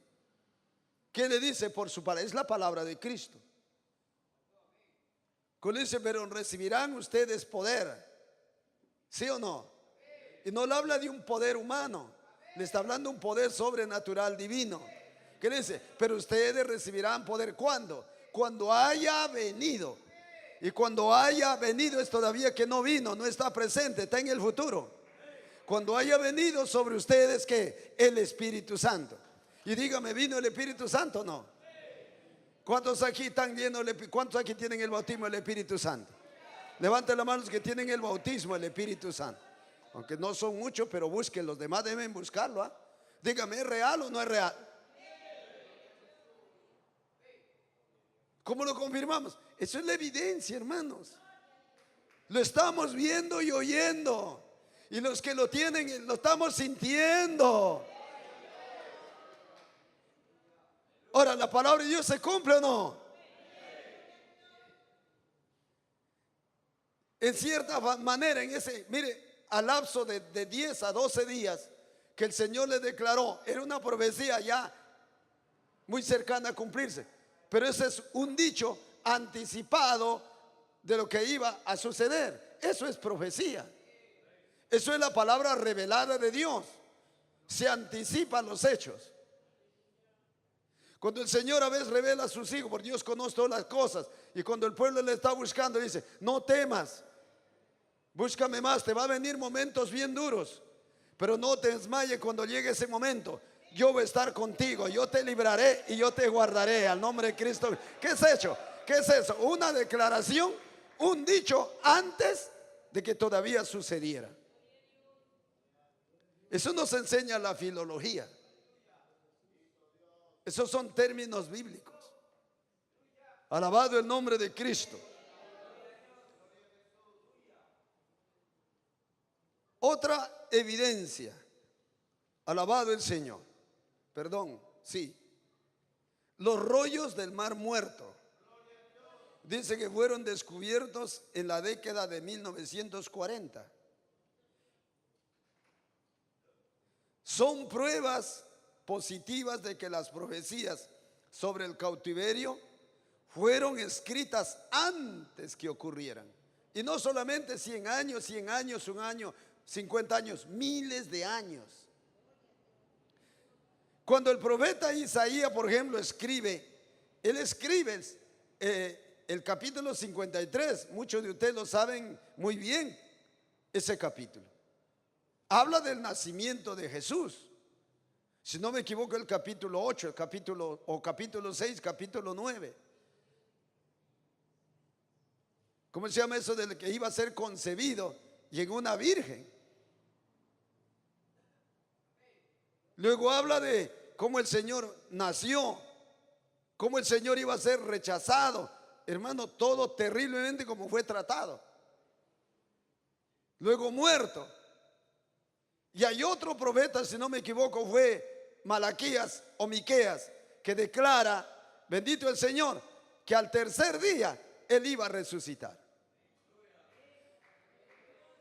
¿qué le dice? Por su palabra, es la palabra de Cristo. Cuando dice, pero recibirán ustedes poder, ¿sí o no? Y no le habla de un poder humano, le está hablando de un poder sobrenatural divino. ¿Qué dice? Pero ustedes recibirán poder, ¿cuándo? Cuando haya venido. Y cuando haya venido es todavía que no vino, no está presente, está en el futuro. Cuando haya venido sobre ustedes, ¿qué? El Espíritu Santo. Y dígame, ¿vino el Espíritu Santo o no? ¿Cuántos aquí están llenos? ¿Cuántos aquí tienen el bautismo del Espíritu Santo? Levanten las manos que tienen el bautismo del Espíritu Santo. Aunque no son muchos, pero busquen, los demás deben buscarlo. Dígame, ¿es real o no es real? ¿Cómo lo confirmamos? Eso es la evidencia, hermanos. Lo estamos viendo y oyendo. Y los que lo tienen, lo estamos sintiendo. Ahora, ¿la palabra de Dios se cumple o no? En cierta manera, mire, al lapso de 10 a 12 días que el Señor le declaró, era una profecía ya muy cercana a cumplirse. Pero ese es un dicho anticipado de lo que iba a suceder. Eso es profecía. Eso es la palabra revelada de Dios. Se anticipan los hechos. Cuando el Señor a veces revela a sus hijos, porque Dios conoce todas las cosas, y cuando el pueblo le está buscando, dice, no temas, búscame más, te va a venir momentos bien duros, pero no te desmayes cuando llegue ese momento. Yo voy a estar contigo, yo te libraré y yo te guardaré al nombre de Cristo. ¿Qué es eso? ¿Qué es eso? Una declaración, un dicho antes de que todavía sucediera. Eso nos enseña la filología. Esos son términos bíblicos. Alabado el nombre de Cristo. Otra evidencia. Alabado el Señor. Perdón, sí. Los rollos del Mar Muerto. Dice que fueron descubiertos en la década de 1940. Son pruebas positivas de que las profecías sobre el cautiverio fueron escritas antes que ocurrieran. Y no solamente 100 años, 100 años, un año, 50 años, miles de años. Cuando el profeta Isaías, por ejemplo, escribe, él escribe el capítulo 53, muchos de ustedes lo saben muy bien, ese capítulo. Habla del nacimiento de Jesús. Si no me equivoco, el capítulo 8, el capítulo 6, capítulo 9. ¿Cómo se llama eso del que iba a ser concebido? Y en una virgen. Luego habla de cómo el Señor nació, cómo el Señor iba a ser rechazado. Hermano, todo terriblemente como fue tratado. Luego muerto. Y hay otro profeta, si no me equivoco, fue Malaquías o Miqueas, que declara, bendito el Señor, que al tercer día él iba a resucitar.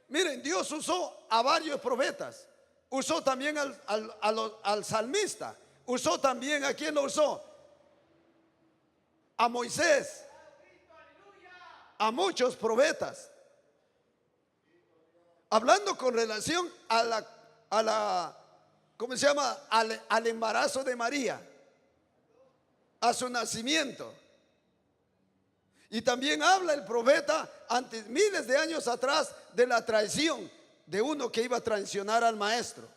Miren, Dios usó a varios profetas. Usó también al salmista. Usó también, ¿a quién lo usó? A Moisés. A muchos profetas. Hablando con relación a la ¿cómo se llama? Al embarazo de María, a su nacimiento. Y también habla el profeta antes, miles de años atrás, de la traición de uno que iba a traicionar al maestro,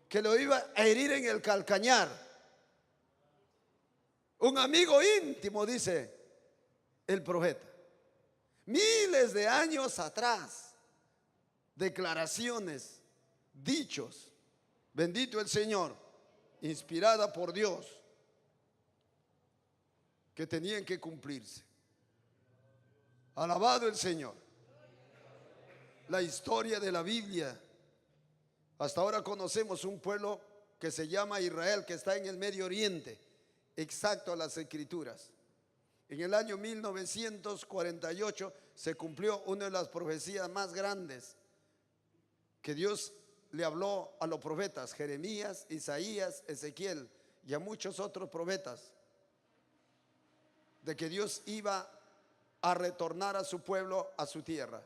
que lo iba a herir en el calcañar. Un amigo íntimo, dice el profeta. Miles de años atrás, declaraciones, dichos, bendito el Señor, inspirada por Dios, que tenían que cumplirse. Alabado el Señor. La historia de la Biblia. Hasta ahora conocemos un pueblo que se llama Israel, que está en el Medio Oriente, exacto a las Escrituras. En el año 1948 se cumplió una de las profecías más grandes que Dios le habló a los profetas, Jeremías, Isaías, Ezequiel y a muchos otros profetas, de que Dios iba a retornar a su pueblo, a su tierra.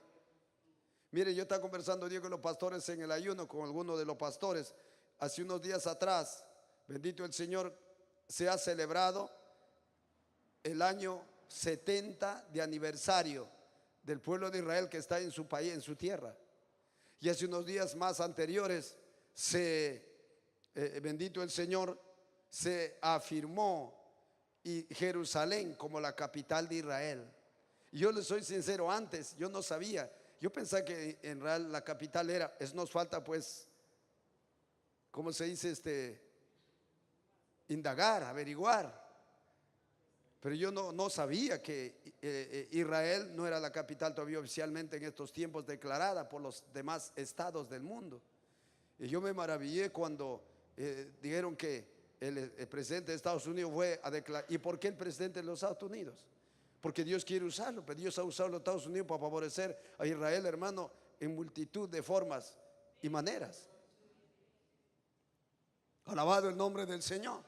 Mire, yo estaba conversando con los pastores en el ayuno, con algunos de los pastores, hace unos días atrás. Bendito el Señor, se ha celebrado el año 70 de aniversario del pueblo de Israel que está en su país, en su tierra. Y hace unos días más anteriores bendito el Señor, se afirmó Jerusalén como la capital de Israel. Y yo les soy sincero, antes yo no sabía, yo pensaba que en realidad la capital nos falta pues, ¿cómo se dice? Indagar, averiguar. Pero yo no sabía que Israel no era la capital todavía oficialmente en estos tiempos declarada por los demás estados del mundo. Y yo me maravillé cuando dijeron que el presidente de Estados Unidos fue a declarar. ¿Y por qué el presidente de los Estados Unidos? Porque Dios quiere usarlo, pero Dios ha usado a los Estados Unidos para favorecer a Israel, hermano, en multitud de formas y maneras. Alabado el nombre del Señor.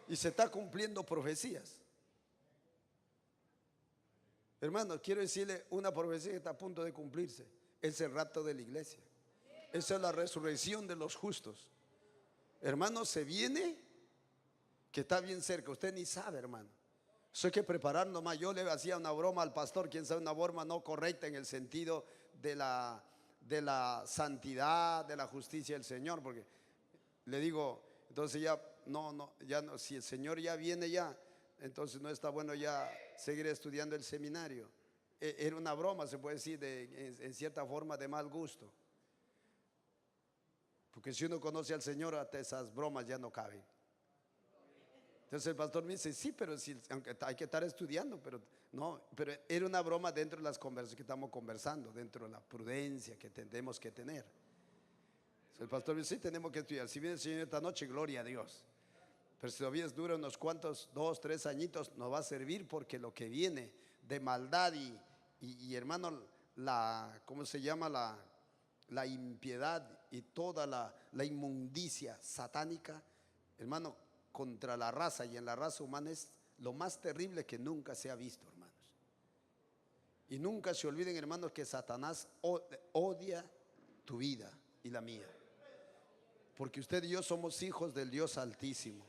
Y se está cumpliendo profecías. Hermano, quiero decirle una profecía que está a punto de cumplirse. Es el rapto de la iglesia. Esa es la resurrección de los justos. Hermano, se viene, que está bien cerca. Usted ni sabe, hermano. Eso hay que preparar nomás. Yo le hacía una broma al pastor, quién sabe, una broma no correcta en el sentido de la santidad, de la justicia del Señor, porque le digo, entonces ya no, si el Señor ya viene ya, entonces no está bueno ya seguir estudiando el seminario. Era una broma, se puede decir, en cierta forma de mal gusto. Porque si uno conoce al Señor, hasta esas bromas ya no caben. Entonces el pastor me dice, sí, pero aunque hay que estar estudiando, pero no, pero era una broma dentro de las conversaciones que estamos conversando, dentro de la prudencia que tenemos que tener. Entonces el pastor me dice, sí, tenemos que estudiar. Si viene el Señor esta noche, gloria a Dios. Pero si todavía dura unos cuantos, 2, 3 añitos, nos va a servir, porque lo que viene de maldad y hermano, ¿cómo se llama? La impiedad y toda la inmundicia satánica, hermano, contra la raza y en la raza humana es lo más terrible que nunca se ha visto, hermanos. Y nunca se olviden, hermanos, que Satanás odia tu vida y la mía, porque usted y yo somos hijos del Dios Altísimo.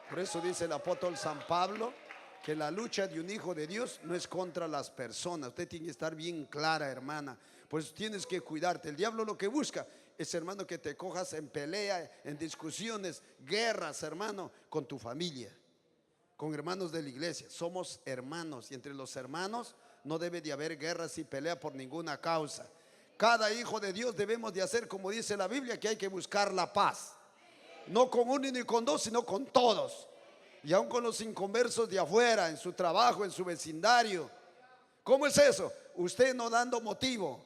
Por eso dice el apóstol San Pablo que la lucha de un hijo de Dios no es contra las personas. Usted tiene que estar bien clara, hermana. Por eso tienes que cuidarte. El diablo lo que busca es, hermano, que te cojas en pelea, en discusiones, guerras, hermano, con tu familia, con hermanos de la iglesia. Somos hermanos y entre los hermanos no debe de haber guerras y pelea por ninguna causa. Cada hijo de Dios debemos de hacer como dice la Biblia, que hay que buscar la paz. No con uno ni con dos, sino con todos. Y aún con los inconversos de afuera, en su trabajo, en su vecindario. ¿Cómo es eso? Usted no dando motivo,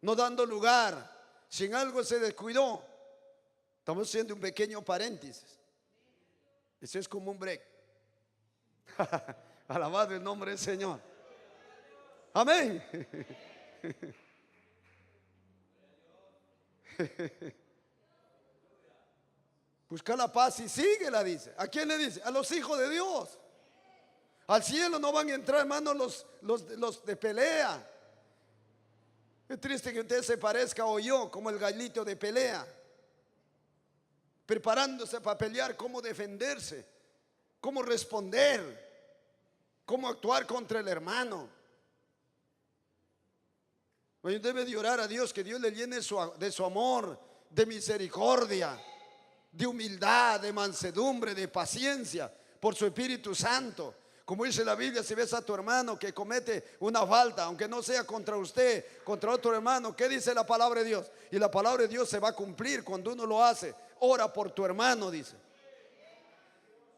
no dando lugar. Si en algo se descuidó, estamos haciendo un pequeño paréntesis. Eso es como un break. Alabado el nombre del Señor. Amén. Busca la paz y síguela, dice. ¿A quién le dice? A los hijos de Dios. Al cielo no van a entrar, hermanos, los de pelea. Es triste que usted se parezca o yo como el gallito de pelea, preparándose para pelear, cómo defenderse, cómo responder, cómo actuar contra el hermano. Hoy debe de orar a Dios, que Dios le llene de su amor, de misericordia, de humildad, de mansedumbre, de paciencia, por su Espíritu Santo. Como dice la Biblia, si ves a tu hermano que comete una falta, aunque no sea contra usted, contra otro hermano, ¿qué dice la palabra de Dios? Y la palabra de Dios se va a cumplir cuando uno lo hace. Ora por tu hermano, dice.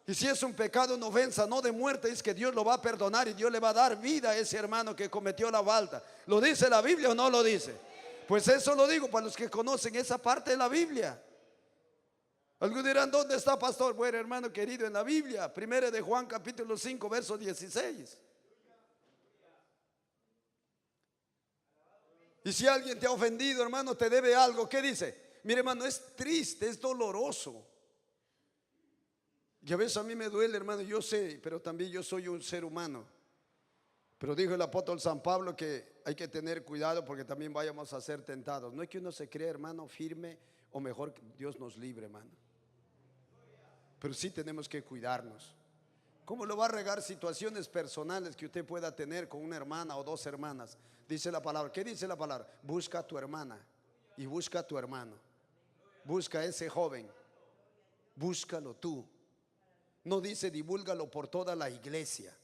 Y si es un pecado, una ofensa, no de muerte, es que Dios lo va a perdonar y Dios le va a dar vida a ese hermano que cometió la falta. ¿Lo dice la Biblia o no lo dice? Pues eso lo digo para los que conocen esa parte de la Biblia. Algunos dirán, ¿dónde está, pastor? Bueno, hermano querido, en la Biblia, 1 de Juan capítulo 5 verso 16. Y si alguien te ha ofendido, hermano, te debe algo, ¿qué dice? Mire, hermano, es triste, es doloroso. Y a veces a mí me duele, hermano, yo sé, pero también yo soy un ser humano. Pero dijo el apóstol San Pablo que hay que tener cuidado porque también vayamos a ser tentados. No es que uno se cree, hermano, firme, o mejor, Dios nos libre, hermano. Pero sí tenemos que cuidarnos. ¿Cómo lo va a regar situaciones personales que usted pueda tener con una hermana o dos hermanas? Dice la palabra. ¿Qué dice la palabra? Busca a tu hermana y busca a tu hermano. Busca a ese joven. Búscalo tú. No dice divúlgalo por toda la iglesia.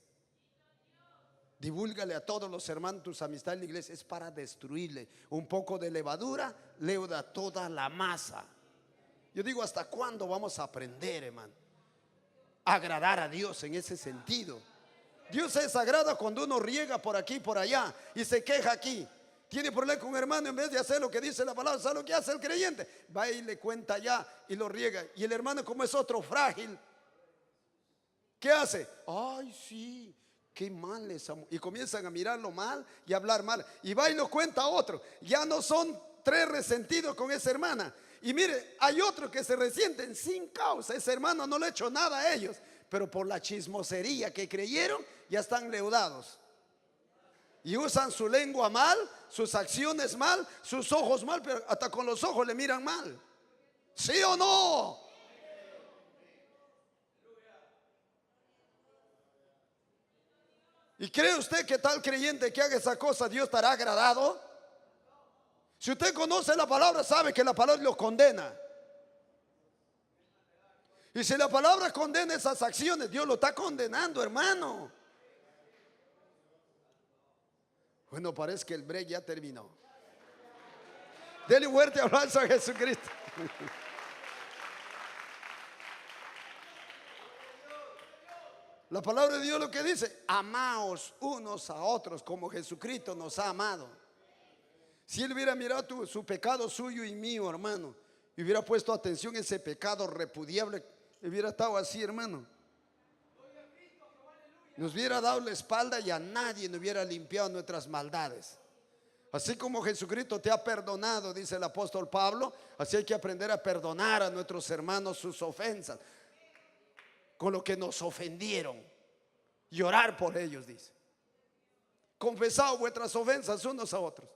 Divúlgale a todos los hermanos tus amistades en la iglesia. Es para destruirle. Un poco de levadura leuda toda la masa. Yo digo, ¿hasta cuándo vamos a aprender, hermano? A agradar a Dios en ese sentido. Dios se desagrada cuando uno riega por aquí y por allá y se queja aquí. Tiene problema con un hermano, en vez de hacer lo que dice la palabra, ¿sabe lo que hace el creyente? Va y le cuenta allá y lo riega. Y el hermano, como es otro frágil, ¿qué hace? Ay, sí, qué mal es. Y comienzan a mirarlo mal y a hablar mal. Y va y lo cuenta a otro. Ya no son tres resentidos con esa hermana. Y mire, hay otros que se resienten sin causa. Ese hermano no le ha hecho nada a ellos, pero por la chismosería que creyeron, ya están leudados. Y usan su lengua mal, sus acciones mal, sus ojos mal, pero hasta con los ojos le miran mal. ¿Sí o no? ¿Y cree usted que tal creyente que haga esa cosa, Dios estará agradado? Si usted conoce la palabra, sabe que la palabra lo condena. Y si la palabra condena esas acciones, Dios lo está condenando, hermano. Bueno, parece que el break ya terminó. Dele un fuerte abrazo a Jesucristo. La palabra de Dios lo que dice: amaos unos a otros como Jesucristo nos ha amado. Si él hubiera mirado su pecado suyo y mío, hermano, y hubiera puesto atención a ese pecado repudiable, hubiera estado así, hermano. Nos hubiera dado la espalda y a nadie nos hubiera limpiado nuestras maldades. Así como Jesucristo te ha perdonado, dice el apóstol Pablo, así hay que aprender a perdonar a nuestros hermanos sus ofensas. con lo que nos ofendieron y orar por ellos, dice. Confesad vuestras ofensas unos a otros.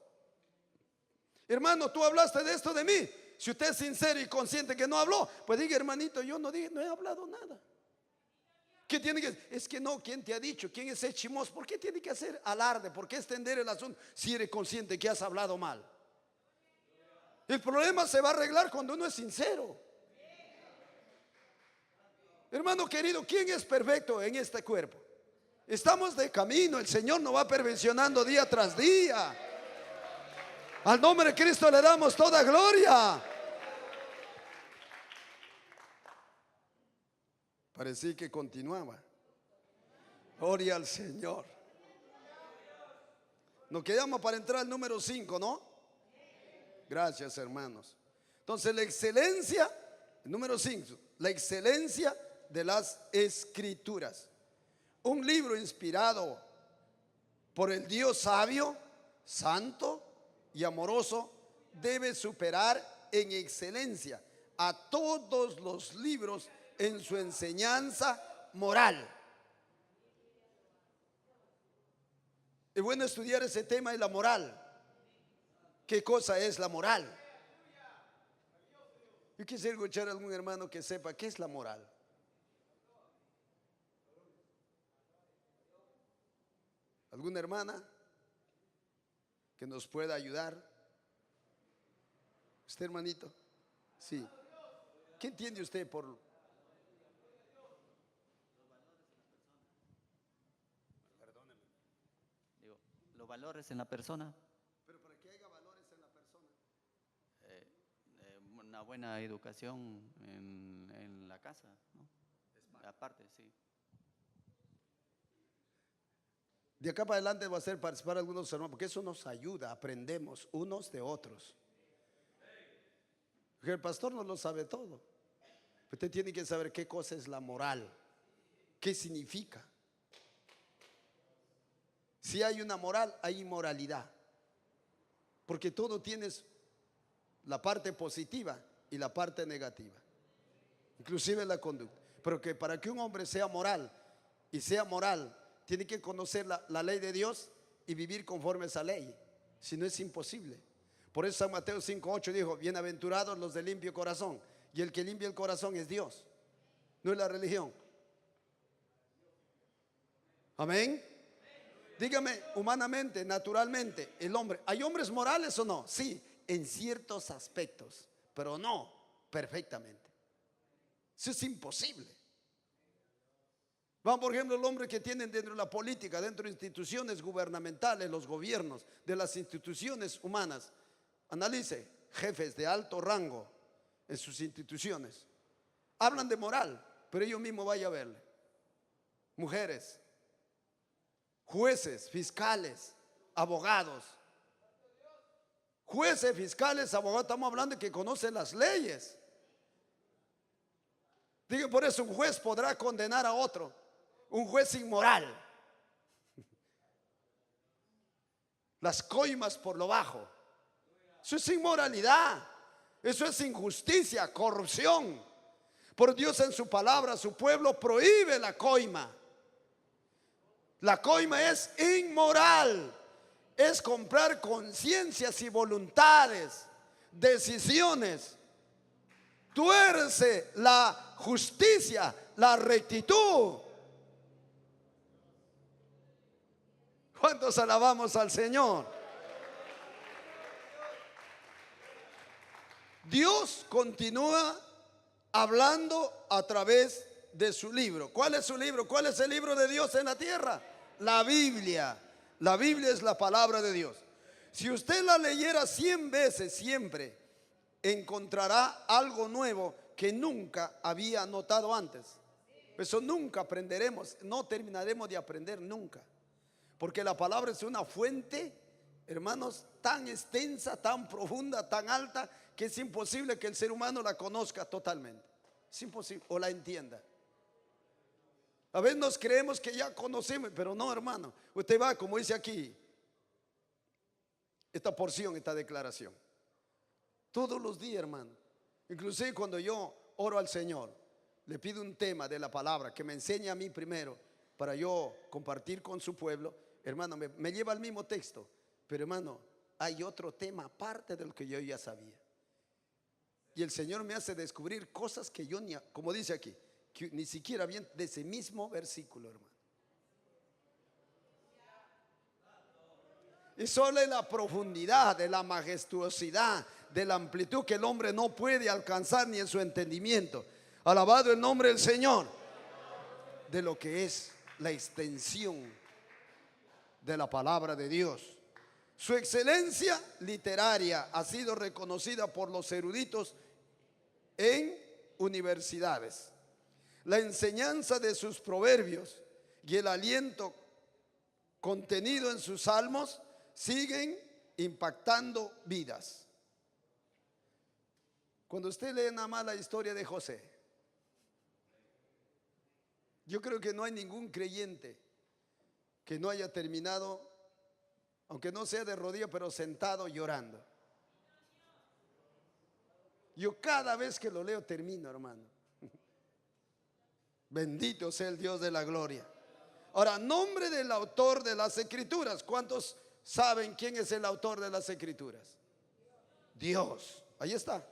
Hermano, tú hablaste de esto de mí. Si usted es sincero y consciente que no habló, pues diga, hermanito, yo no he hablado nada. ¿Qué tiene que? Es que no, ¿quién te ha dicho? ¿Quién es ese chimoso? ¿Por qué tiene que hacer alarde? ¿Por qué extender el asunto si eres consciente que has hablado mal? El problema se va a arreglar cuando uno es sincero. Hermano querido, ¿quién es perfecto en este cuerpo? Estamos de camino, el Señor nos va perfeccionando día tras día. Al nombre de Cristo le damos toda gloria. Parecía que continuaba. Gloria al Señor. Nos quedamos para entrar al número 5, ¿no? Gracias, hermanos. Entonces la excelencia, número 5, la excelencia de las Escrituras. Un libro inspirado por el Dios sabio, santo y amoroso debe superar en excelencia a todos los libros en su enseñanza moral. Es bueno estudiar ese tema de la moral. ¿Qué cosa es la moral? Yo quisiera escuchar a algún hermano que sepa qué es la moral. ¿Alguna hermana que nos pueda ayudar? ¿Usted, hermanito? Sí. ¿Qué entiende usted por? Digo, los valores en la persona. Pero para que haya valores en la persona. Una buena educación en la casa, ¿no? Aparte, sí. De acá para adelante va a ser participar algunos hermanos, porque eso nos ayuda, aprendemos unos de otros. Porque el pastor no lo sabe todo. Usted tiene que saber qué cosa es la moral, qué significa. Si hay una moral, hay inmoralidad. Porque todo tienes la parte positiva y la parte negativa, inclusive la conducta. Pero que para que un hombre sea moral y sea moral, tiene que conocer la ley de Dios y vivir conforme a esa ley. Si no, es imposible. Por eso San Mateo 5:8 dijo: bienaventurados los de limpio corazón. Y el que limpia el corazón es Dios, no es la religión. Amén. Dígame, humanamente, naturalmente, el hombre, ¿hay hombres morales o no? Sí, en ciertos aspectos, pero no perfectamente. Eso es imposible. Vamos, por ejemplo, el hombre que tienen dentro de la política, dentro de instituciones gubernamentales, los gobiernos, de las instituciones humanas. Analice, jefes de alto rango en sus instituciones. Hablan de moral, pero ellos mismos vayan a verle. Mujeres, jueces, fiscales, abogados. Jueces, fiscales, abogados, estamos hablando de que conocen las leyes. Digo, por eso un juez podrá condenar a otro. Un juez inmoral. Las coimas por lo bajo. Eso es inmoralidad. Eso es injusticia, corrupción. Por Dios en su palabra, su pueblo prohíbe la coima. La coima es inmoral. Es comprar conciencias y voluntades, decisiones. Tuerce la justicia, la rectitud. ¿Cuántos alabamos al Señor? Dios continúa hablando a través de su libro. ¿Cuál es su libro? ¿Cuál es el libro de Dios en la tierra? La Biblia. La Biblia es la palabra de Dios. Si usted la leyera 100 veces, siempre encontrará algo nuevo que nunca había notado antes. Eso nunca aprenderemos, no terminaremos de aprender nunca. Porque la palabra es una fuente, hermanos, tan extensa, tan profunda, tan alta, que es imposible que el ser humano la conozca totalmente. Es imposible, o la entienda. A veces nos creemos que ya conocemos, pero no, hermano. Usted va, como dice aquí, esta porción, esta declaración. Todos los días, hermano. Inclusive cuando yo oro al Señor, le pido un tema de la palabra que me enseñe a mí primero para yo compartir con su pueblo, hermano, me lleva al mismo texto, pero hermano, hay otro tema aparte de lo que yo ya sabía. Y el Señor me hace descubrir cosas que yo ni, como dice aquí, que ni siquiera bien de ese mismo versículo, hermano. Y solo en la profundidad, de la majestuosidad, de la amplitud que el hombre no puede alcanzar ni en su entendimiento. Alabado el nombre del Señor. De lo que es la extensión de la palabra de Dios. Su excelencia literaria ha sido reconocida por los eruditos en universidades. La enseñanza de sus proverbios y el aliento contenido en sus salmos siguen impactando vidas. Cuando usted lee nada más la historia de José, yo creo que no hay ningún creyente que no haya terminado, aunque no sea de rodillas, pero sentado llorando. Yo cada vez que lo leo termino, hermano. Bendito sea el Dios de la gloria. Ahora, nombre del autor de las Escrituras. ¿Cuántos saben quién es el autor de las Escrituras? Dios. Ahí está.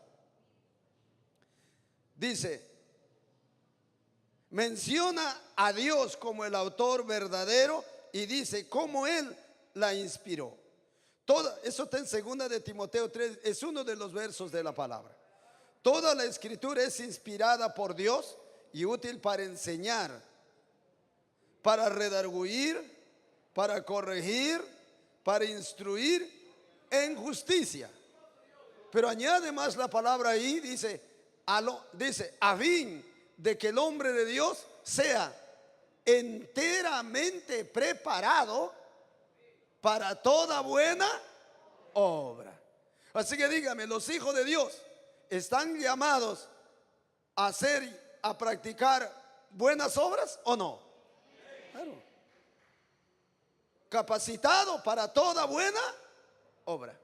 Dice, menciona a Dios como el autor verdadero y dice cómo Él la inspiró. Eso está en 2 de Timoteo 3, es uno de los versos de la palabra. Toda la Escritura es inspirada por Dios y útil para enseñar, para redarguir, para corregir, para instruir en justicia. Pero añade más la palabra ahí, dice a fin de que el hombre de Dios sea enteramente preparado para toda buena obra. Así que dígame, los hijos de Dios están llamados a hacer, a practicar buenas obras o no. Claro. Capacitado para toda buena obra.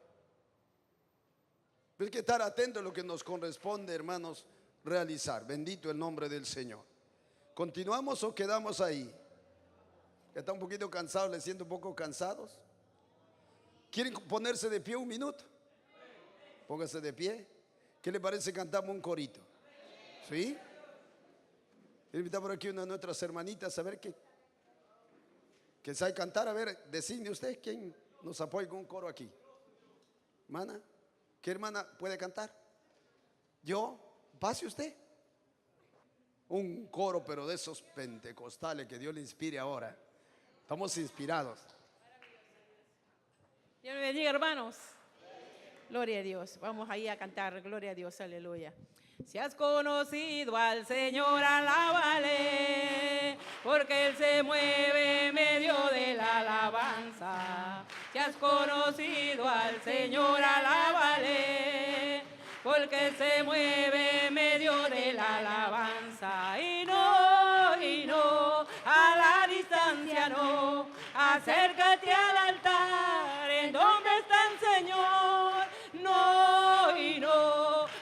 Hay que estar atento a lo que nos corresponde, hermanos, realizar. Bendito el nombre del Señor. ¿Continuamos o quedamos ahí? ¿Está un poquito cansado? ¿Le siento un poco cansados? ¿Quieren ponerse de pie un minuto? Póngase de pie. ¿Qué le parece? Cantamos un corito. ¿Sí? Quiero invitar por aquí a una de nuestras hermanitas a ver que sabe cantar. A ver, designe usted quién nos apoya con un coro aquí. Hermana, ¿qué hermana puede cantar? Yo, pase usted. Un coro, pero de esos pentecostales que Dios le inspire ahora. Estamos inspirados. Dios me bendiga, hermanos. Gloria a Dios. Vamos ahí a cantar. Gloria a Dios, aleluya. Si has conocido al Señor, alábale, porque Él se mueve en medio de la alabanza. Si has conocido al Señor, alábale, porque Él se mueve en medio de la alabanza. Y no, a la distancia no, acércate al altar, en donde está el Señor. No,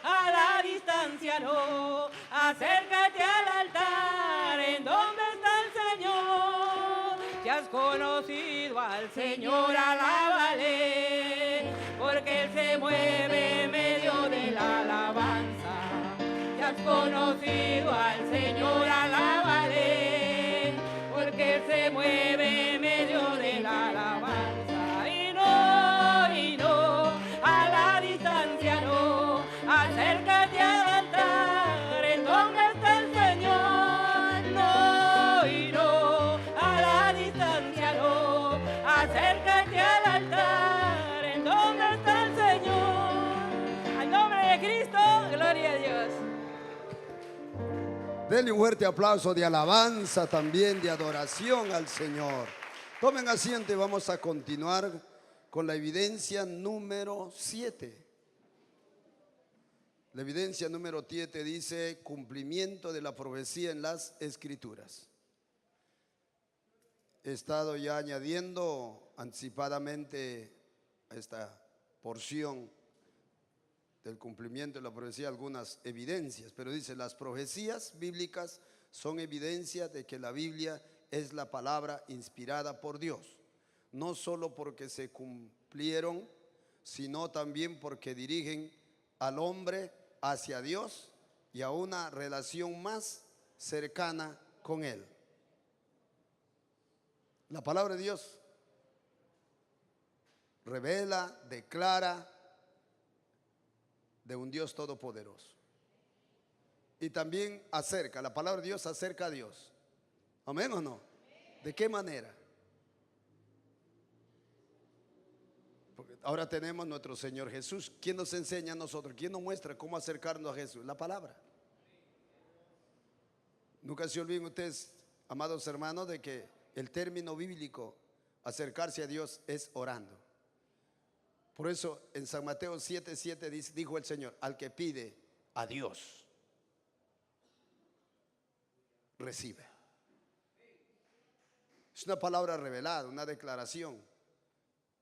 a la distancia no, acércate al altar, en donde está el Señor. Si has conocido al Señor, alábale, porque Él se mueve en medio de la alabanza. Si has conocido al Señor, alábale, porque Él se mueve en medio de la alabanza. Y no, a la distancia no, acércate al altar, en donde está el Señor. No, a la distancia no, acércate al altar, en donde está el Señor. Al nombre de Cristo, gloria a Dios. Denle un fuerte aplauso de alabanza, también de adoración al Señor. Tomen asiento y vamos a continuar con la evidencia número 7. La evidencia número 7 dice cumplimiento de la profecía en las Escrituras. He estado ya añadiendo anticipadamente a esta porción del cumplimiento de la profecía algunas evidencias, pero dice, las profecías bíblicas son evidencia de que la Biblia es la palabra inspirada por Dios, no solo porque se cumplieron, sino también porque dirigen al hombre hacia Dios y a una relación más cercana con Él. La palabra de Dios revela, declara de un Dios todopoderoso. Y también acerca, la palabra de Dios acerca a Dios. ¿Amén o no? ¿De qué manera? Porque ahora tenemos nuestro Señor Jesús. ¿Quién nos enseña a nosotros? ¿Quién nos muestra cómo acercarnos a Jesús? La palabra. Nunca se olviden ustedes, amados hermanos, de que el término bíblico acercarse a Dios es orando. Por eso en San Mateo 7:7 dijo el Señor, al que pide a Dios, recibe. Es una palabra revelada, una declaración,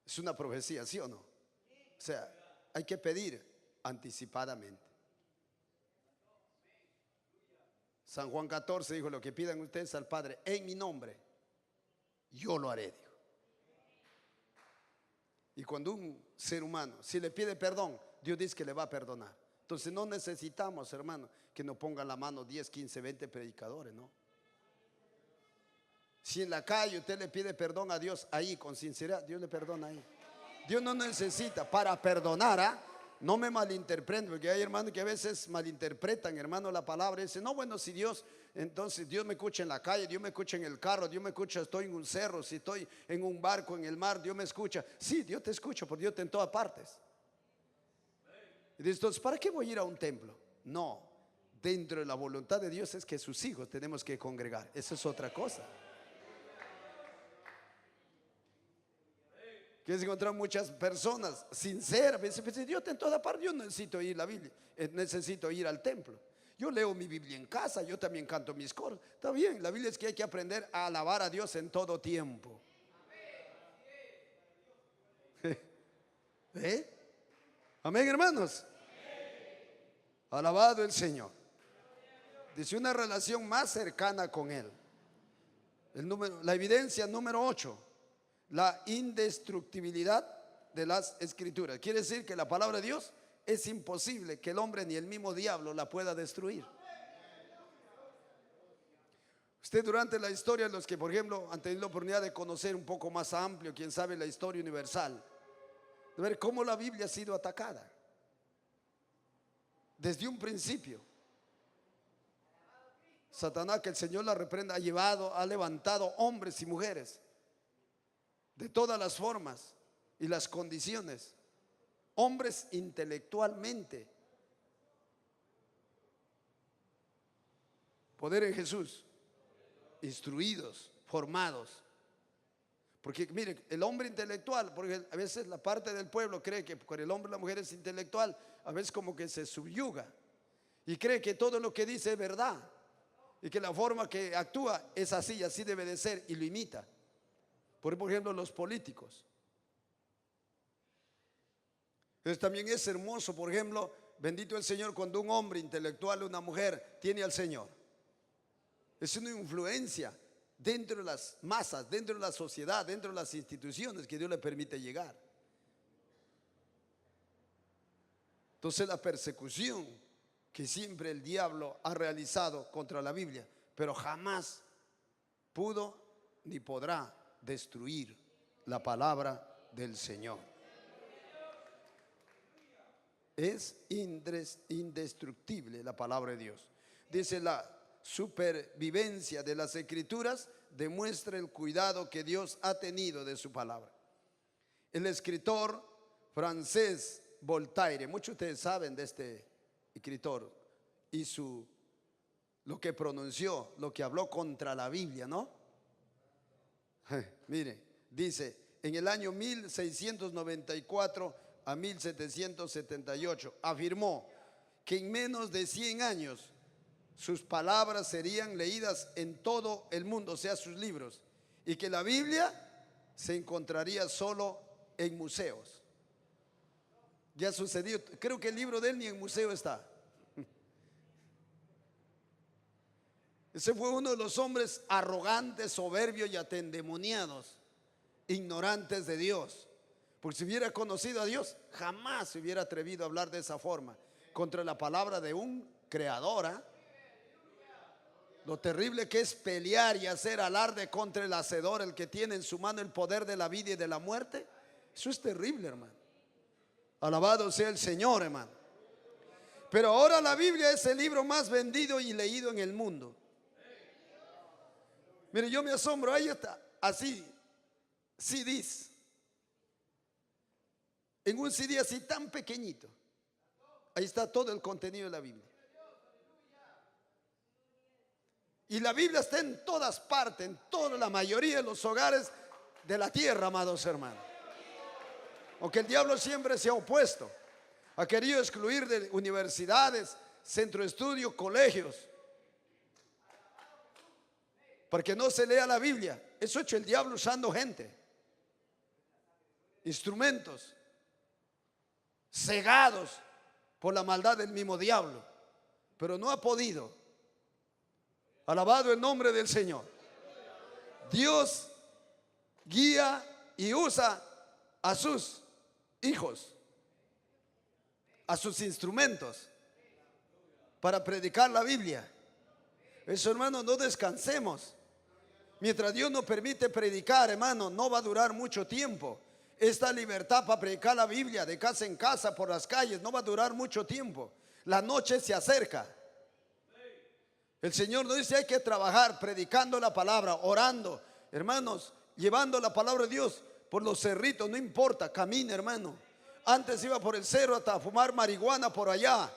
es una profecía, ¿sí o no? O sea, hay que pedir anticipadamente. San Juan 14 dijo, lo que pidan ustedes al Padre en mi nombre, yo lo haré, dijo. Y cuando un ser humano, si le pide perdón, Dios dice que le va a perdonar. Entonces no necesitamos, hermano, que nos pongan la mano 10, 15, 20 predicadores, ¿no? Si en la calle usted le pide perdón a Dios ahí con sinceridad, Dios le perdona ahí. Dios no necesita para perdonar, ¿ah? No me malinterpreten, porque hay hermanos que a veces malinterpretan, hermano, la palabra y dicen, no, bueno, si Dios, entonces Dios me escucha en la calle, Dios me escucha en el carro, Dios me escucha, estoy en un cerro, si estoy en un barco, en el mar, Dios me escucha. Sí, Dios te escucha, porque Dios está en todas partes. Y dices, entonces, ¿para qué voy a ir a un templo? No, dentro de la voluntad de Dios es que sus hijos tenemos que congregar. Eso es otra cosa. Que se encuentran muchas personas sinceras, dicen, Dios está en toda parte, yo necesito ir a la Biblia, necesito ir al templo. Yo leo mi Biblia en casa, yo también canto mis coros. Está bien, la Biblia es que hay que aprender a alabar a Dios en todo tiempo. ¿Eh? Amén, hermanos. Alabado el Señor. Dice una relación más cercana con Él. La evidencia número 8. La indestructibilidad de las escrituras. Quiere decir que la palabra de Dios es imposible que el hombre ni el mismo diablo la pueda destruir. Usted durante la historia, los que por ejemplo han tenido la oportunidad de conocer un poco más amplio, quién sabe, la historia universal, de ver cómo la Biblia ha sido atacada desde un principio. Satanás, que el Señor la reprenda, ha levantado hombres y mujeres de todas las formas y las condiciones, hombres intelectualmente, poder en Jesús, instruidos, formados. Porque mire, el hombre intelectual, porque a veces la parte del pueblo cree que por el hombre y la mujer es intelectual, a veces como que se subyuga y cree que todo lo que dice es verdad y que la forma que actúa es así y así debe de ser, y lo imita. Por ejemplo, los políticos. Entonces también es hermoso, por ejemplo, bendito el Señor, cuando un hombre intelectual, una mujer, tiene al Señor. Es una influencia dentro de las masas, dentro de la sociedad, dentro de las instituciones que Dios le permite llegar. Entonces la persecución que siempre el diablo ha realizado contra la Biblia, pero jamás pudo ni podrá destruir la palabra del Señor. Es indestructible la palabra de Dios. Dice, la supervivencia de las Escrituras demuestra el cuidado que Dios ha tenido de su palabra. El escritor francés Voltaire, muchos de ustedes saben de este escritor y lo que pronunció, lo que habló contra la Biblia, ¿no? Mire, dice, en el año 1694 a 1778 afirmó que en menos de 100 años sus palabras serían leídas en todo el mundo, o sea, sus libros, y que la Biblia se encontraría solo en museos. Ya sucedió. Creo que el libro de él ni en museo está. Ese fue uno de los hombres arrogantes, soberbios y atendemoniados, ignorantes de Dios. Porque si hubiera conocido a Dios, jamás se hubiera atrevido a hablar de esa forma contra la palabra de un creador. Lo terrible que es pelear y hacer alarde contra el hacedor, el que tiene en su mano el poder de la vida y de la muerte. Eso es terrible, hermano. Alabado sea el Señor, hermano. Pero ahora la Biblia es el libro más vendido y leído en el mundo. Mire, yo me asombro, ahí está, así, CDs. En un CD así tan pequeñito, ahí está todo el contenido de la Biblia. Y la Biblia está en todas partes, en toda la mayoría de los hogares de la tierra, amados hermanos. Aunque el diablo siempre se ha opuesto, ha querido excluir de universidades, centro de estudio, colegios, para que no se lea la Biblia. Eso ha hecho el diablo usando gente, instrumentos, cegados por la maldad del mismo diablo, pero no ha podido. Alabado el nombre del Señor. Dios guía y usa a sus hijos, a sus instrumentos, para predicar la Biblia. Eso, hermano, no descansemos. Mientras Dios nos permite predicar, hermano, no va a durar mucho tiempo. Esta libertad para predicar la Biblia de casa en casa, por las calles, no va a durar mucho tiempo. La noche se acerca. El Señor nos dice: hay que trabajar predicando la palabra, orando, hermanos, llevando la palabra de Dios por los cerritos, no importa, camina, hermano. Antes iba por el cerro hasta fumar marihuana por allá,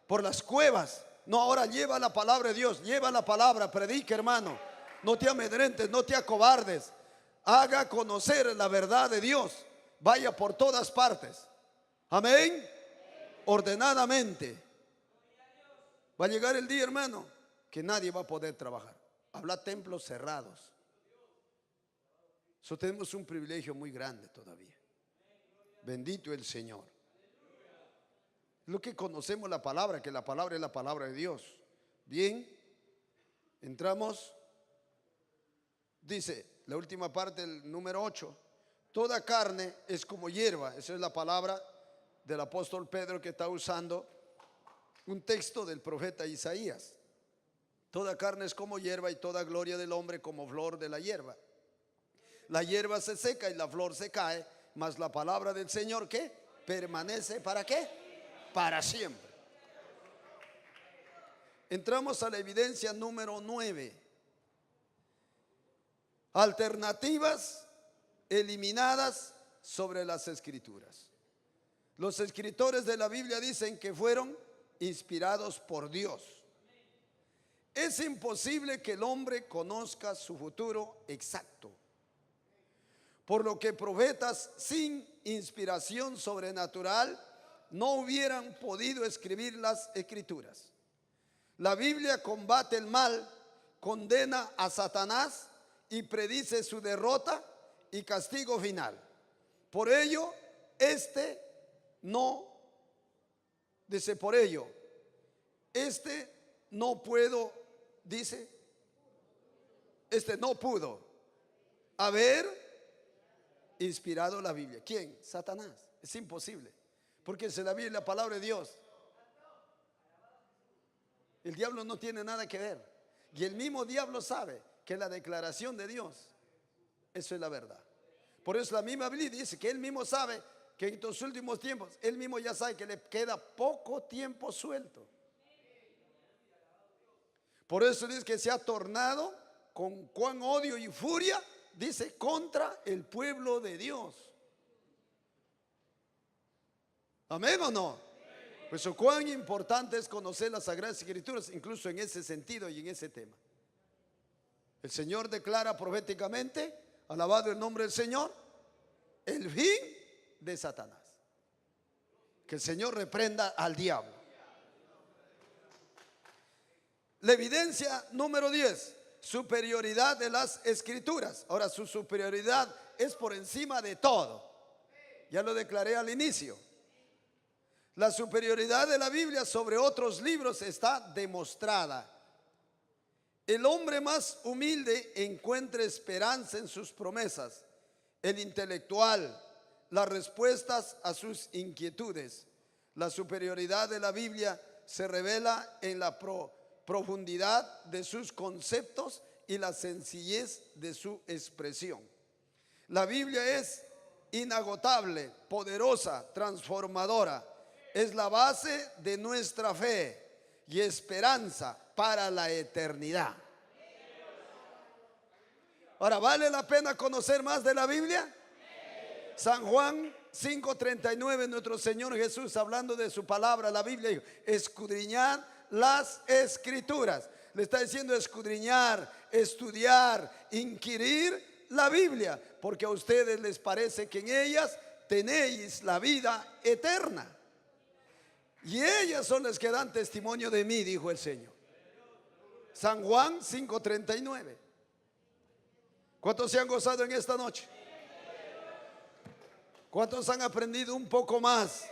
por las cuevas. No, ahora lleva la palabra de Dios, lleva la palabra, predica, hermano. No te amedrentes, no te acobardes. Haga conocer la verdad de Dios. Vaya por todas partes. Amén. Ordenadamente. Va a llegar el día, hermano, que nadie va a poder trabajar. Habla templos cerrados. Eso tenemos un privilegio muy grande todavía. Bendito el Señor. Lo que conocemos la palabra, que la palabra es la palabra de Dios. Bien, entramos. Dice la última parte, el número 8. Toda carne es como hierba. Esa es la palabra del apóstol Pedro, que está usando un texto del profeta Isaías. Toda carne es como hierba y toda gloria del hombre como flor de la hierba. La hierba se seca y la flor se cae, mas la palabra del Señor, ¿qué? Permanece, ¿para qué? Para siempre. Entramos a la evidencia número 9. Alternativas eliminadas sobre las Escrituras. Los escritores de la Biblia dicen que fueron inspirados por Dios. Es imposible que el hombre conozca su futuro exacto, por lo que profetas sin inspiración sobrenatural no hubieran podido escribir las Escrituras. La Biblia combate el mal, condena a Satanás y predice su derrota y castigo final. Por ello, no pudo haber inspirado la Biblia. ¿Quién? Satanás. Es imposible, porque se la Biblia es la palabra de Dios. El diablo no tiene nada que ver, y el mismo diablo sabe que la declaración de Dios, eso es la verdad. Por eso la misma Biblia dice que él mismo sabe que en estos últimos tiempos, él mismo ya sabe que le queda poco tiempo suelto. Por eso dice que se ha tornado con cuán odio y furia, dice, contra el pueblo de Dios. ¿Amén o no? Pues cuán importante es conocer las Sagradas Escrituras, incluso en ese sentido y en ese tema. El Señor declara proféticamente, alabado el nombre del Señor, el fin de Satanás. Que el Señor reprenda al diablo. La evidencia número 10, superioridad de las Escrituras. Ahora, su superioridad es por encima de todo. Ya lo declaré al inicio. La superioridad de la Biblia sobre otros libros está demostrada. El hombre más humilde encuentra esperanza en sus promesas. El intelectual, las respuestas a sus inquietudes. La superioridad de la Biblia se revela en la profundidad de sus conceptos y la sencillez de su expresión. La Biblia es inagotable, poderosa, transformadora. Es la base de nuestra fe y esperanza para la eternidad. Ahora, ¿vale la pena conocer más de la Biblia? San Juan 5:39, nuestro Señor Jesús, hablando de su palabra, la Biblia, dijo: escudriñad las escrituras. Le está diciendo escudriñar, estudiar, inquirir la Biblia, porque a ustedes les parece que en ellas tenéis la vida eterna. Y ellas son las que dan testimonio de mí, dijo el Señor. San Juan 5:39. ¿Cuántos se han gozado en esta noche? ¿Cuántos han aprendido un poco más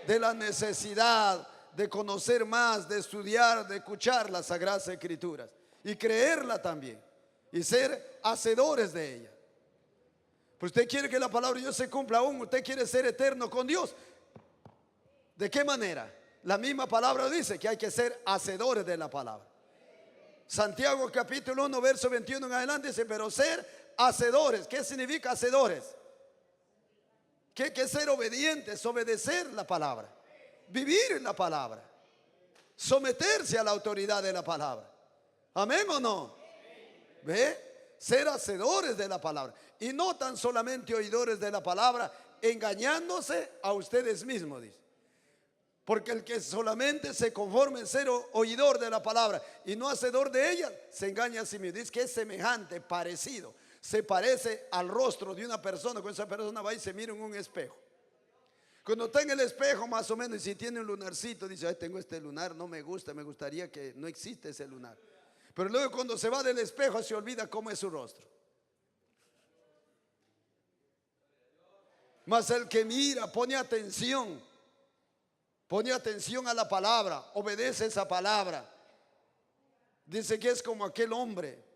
de la necesidad de conocer más, de estudiar, de escuchar las Sagradas Escrituras y creerla también y ser hacedores de ella? Pues usted quiere que la palabra de Dios se cumpla aún, usted quiere ser eterno con Dios. ¿De qué manera? La misma palabra dice que hay que ser hacedores de la palabra. Santiago capítulo 1 verso 21 en adelante dice: pero ser hacedores. ¿Qué significa hacedores? Que es ser obedientes, obedecer la palabra, vivir en la palabra, someterse a la autoridad de la palabra. ¿Amén o no? ¿Ve? Ser hacedores de la palabra y no tan solamente oidores de la palabra, engañándose a ustedes mismos, dice. Porque el que solamente se conforme en ser oidor de la palabra y no hacedor de ella, se engaña a sí mismo. Dice que es semejante, parecido. Se parece al rostro de una persona. Cuando esa persona va y se mira en un espejo, cuando está en el espejo más o menos, y si tiene un lunarcito, dice: ay, tengo este lunar, no me gusta, me gustaría que no existe ese lunar. Pero luego cuando se va del espejo se olvida cómo es su rostro. Mas el que mira, pone atención a la palabra, obedece esa palabra, dice que es como aquel hombre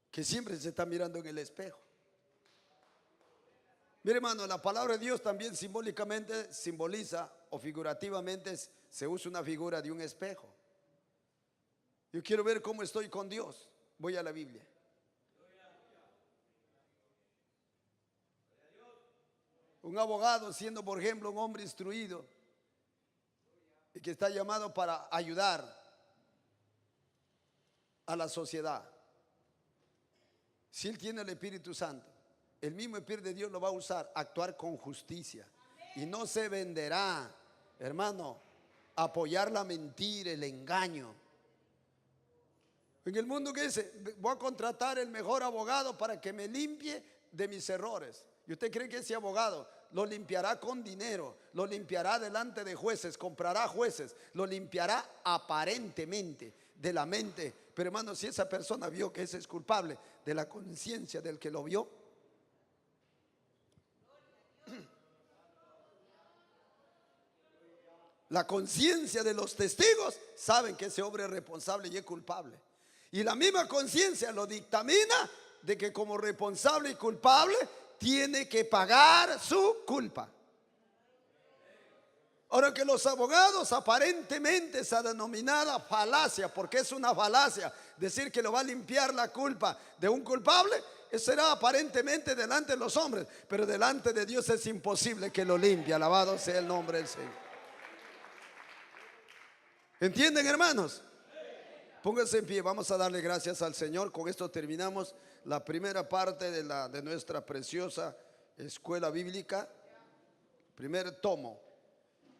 que siempre se está mirando en el espejo. Mire, hermano, la palabra de Dios también simbólicamente simboliza, o figurativamente se usa una figura de un espejo. Yo quiero ver cómo estoy con Dios, voy a la Biblia. Un abogado, siendo por ejemplo un hombre instruido y que está llamado para ayudar a la sociedad, si él tiene el Espíritu Santo, el mismo Espíritu de Dios lo va a usar a actuar con justicia. Y no se venderá, hermano, a apoyar la mentira, el engaño. En el mundo que dice: voy a contratar el mejor abogado para que me limpie de mis errores. ¿Y usted cree que ese abogado lo limpiará con dinero? Lo limpiará delante de jueces, comprará jueces, lo limpiará aparentemente de la mente. Pero hermano, si esa persona vio que ese es culpable, de la conciencia del que lo vio, la conciencia de los testigos saben que ese hombre es responsable y es culpable. Y la misma conciencia lo dictamina de que como responsable y culpable tiene que pagar su culpa. Ahora, que los abogados aparentemente, esa denominada falacia, porque es una falacia decir que lo va a limpiar la culpa de un culpable, eso será aparentemente delante de los hombres, pero delante de Dios es imposible que lo limpie. Alabado sea el nombre del Señor. ¿Entienden, hermanos? Pónganse en pie, vamos a darle gracias al Señor. Con esto terminamos la primera parte de nuestra preciosa escuela bíblica, primer tomo.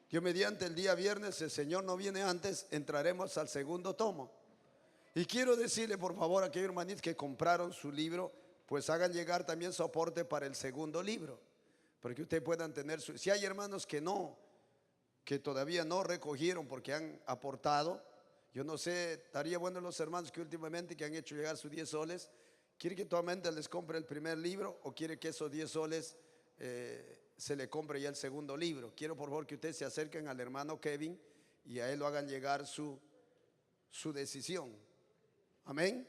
Dios mediante, el día viernes, el Señor no viene antes, entraremos al segundo tomo. Y quiero decirle, por favor, a aquellos hermanitos que compraron su libro, pues hagan llegar también su aporte para el segundo libro, para que ustedes puedan tener su... Si hay hermanos que todavía no recogieron porque han aportado, yo no sé, estaría bueno los hermanos que últimamente que han hecho llegar sus 10 soles, ¿quiere que totalmente les compre el primer libro o quiere que esos 10 soles se le compre ya el segundo libro. Quiero por favor que ustedes se acerquen al hermano Kevin y a él lo hagan llegar su decisión. Amén.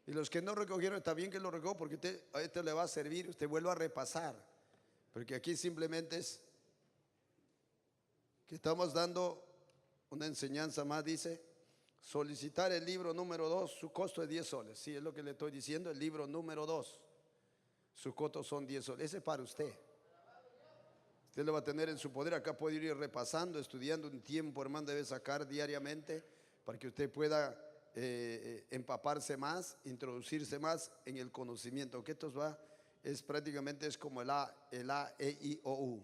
Y los que no recogieron, está bien que lo recojan, porque a este le va a servir. Usted vuelva a repasar, porque aquí simplemente es que estamos dando una enseñanza más. Dice: solicitar el libro número 2, su costo es 10 soles. Sí, es lo que le estoy diciendo. El libro número 2, su costo son 10 soles. Ese es para usted. Usted lo va a tener en su poder. Acá puede ir repasando, estudiando un tiempo, hermano, debe sacar diariamente para que usted pueda empaparse más, introducirse más en el conocimiento. Que esto prácticamente es como el A, E, I, O, U.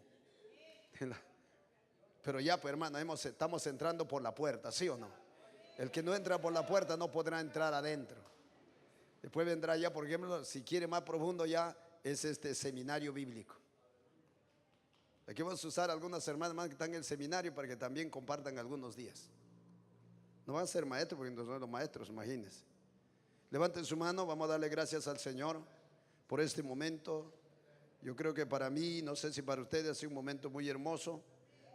Pero ya, pues hermano, estamos entrando por la puerta, ¿sí o no? El que no entra por la puerta no podrá entrar adentro. Después vendrá ya, por ejemplo, si quiere más profundo, ya es este seminario bíblico. Aquí vamos a usar algunas hermanas más que están en el seminario para que también compartan algunos días. No van a ser maestros porque no son los maestros, imagínense. Levanten su mano, vamos a darle gracias al Señor por este momento. Yo creo que para mí, no sé si para ustedes, ha sido un momento muy hermoso,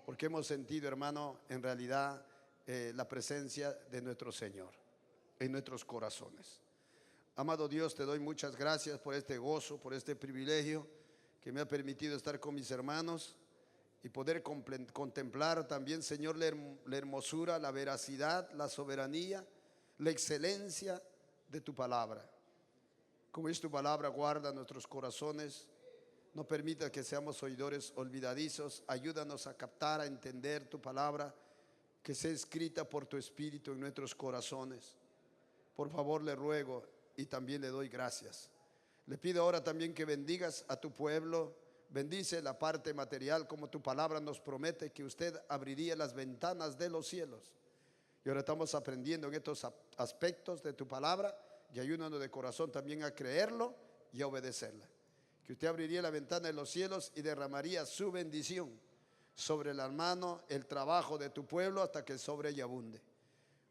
porque hemos sentido, hermano, en realidad la presencia de nuestro Señor en nuestros corazones. Amado Dios, te doy muchas gracias por este gozo, por este privilegio que me ha permitido estar con mis hermanos y poder contemplar también, Señor, la hermosura, la veracidad, la soberanía, la excelencia de tu palabra. Como es tu palabra, guarda nuestros corazones. No permita que seamos oidores olvidadizos. Ayúdanos a captar, a entender tu palabra, que sea escrita por tu Espíritu en nuestros corazones. Por favor, le ruego y también le doy gracias. Le pido ahora también que bendigas a tu pueblo. Bendice la parte material, como tu palabra nos promete que usted abriría las ventanas de los cielos. Y ahora estamos aprendiendo en estos aspectos de tu palabra, y ayúdanos de corazón también a creerlo y a obedecerla. Que usted abriría la ventana de los cielos y derramaría su bendición sobre el hermano, el trabajo de tu pueblo, hasta que sobre y abunde.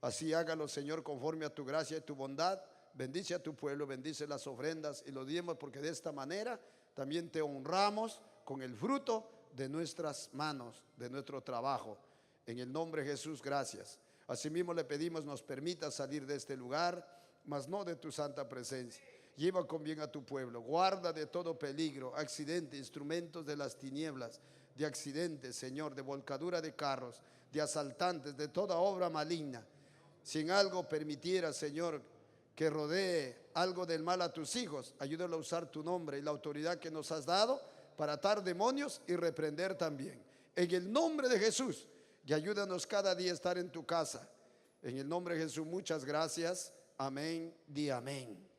Así hágalo, Señor, conforme a tu gracia y tu bondad. Bendice a tu pueblo, bendice las ofrendas y lo dimos, porque de esta manera también te honramos con el fruto de nuestras manos, de nuestro trabajo. En el nombre de Jesús, gracias. Asimismo le pedimos nos permita salir de este lugar, mas no de tu santa presencia. Lleva con bien a tu pueblo, guarda de todo peligro, accidente, instrumentos de las tinieblas, de accidentes, Señor, de volcadura de carros, de asaltantes, de toda obra maligna. Si en algo permitiera, Señor, que rodee algo del mal a tus hijos, ayúdalo a usar tu nombre y la autoridad que nos has dado para atar demonios y reprender también. En el nombre de Jesús, y ayúdanos cada día a estar en tu casa. En el nombre de Jesús, muchas gracias. Amén y amén.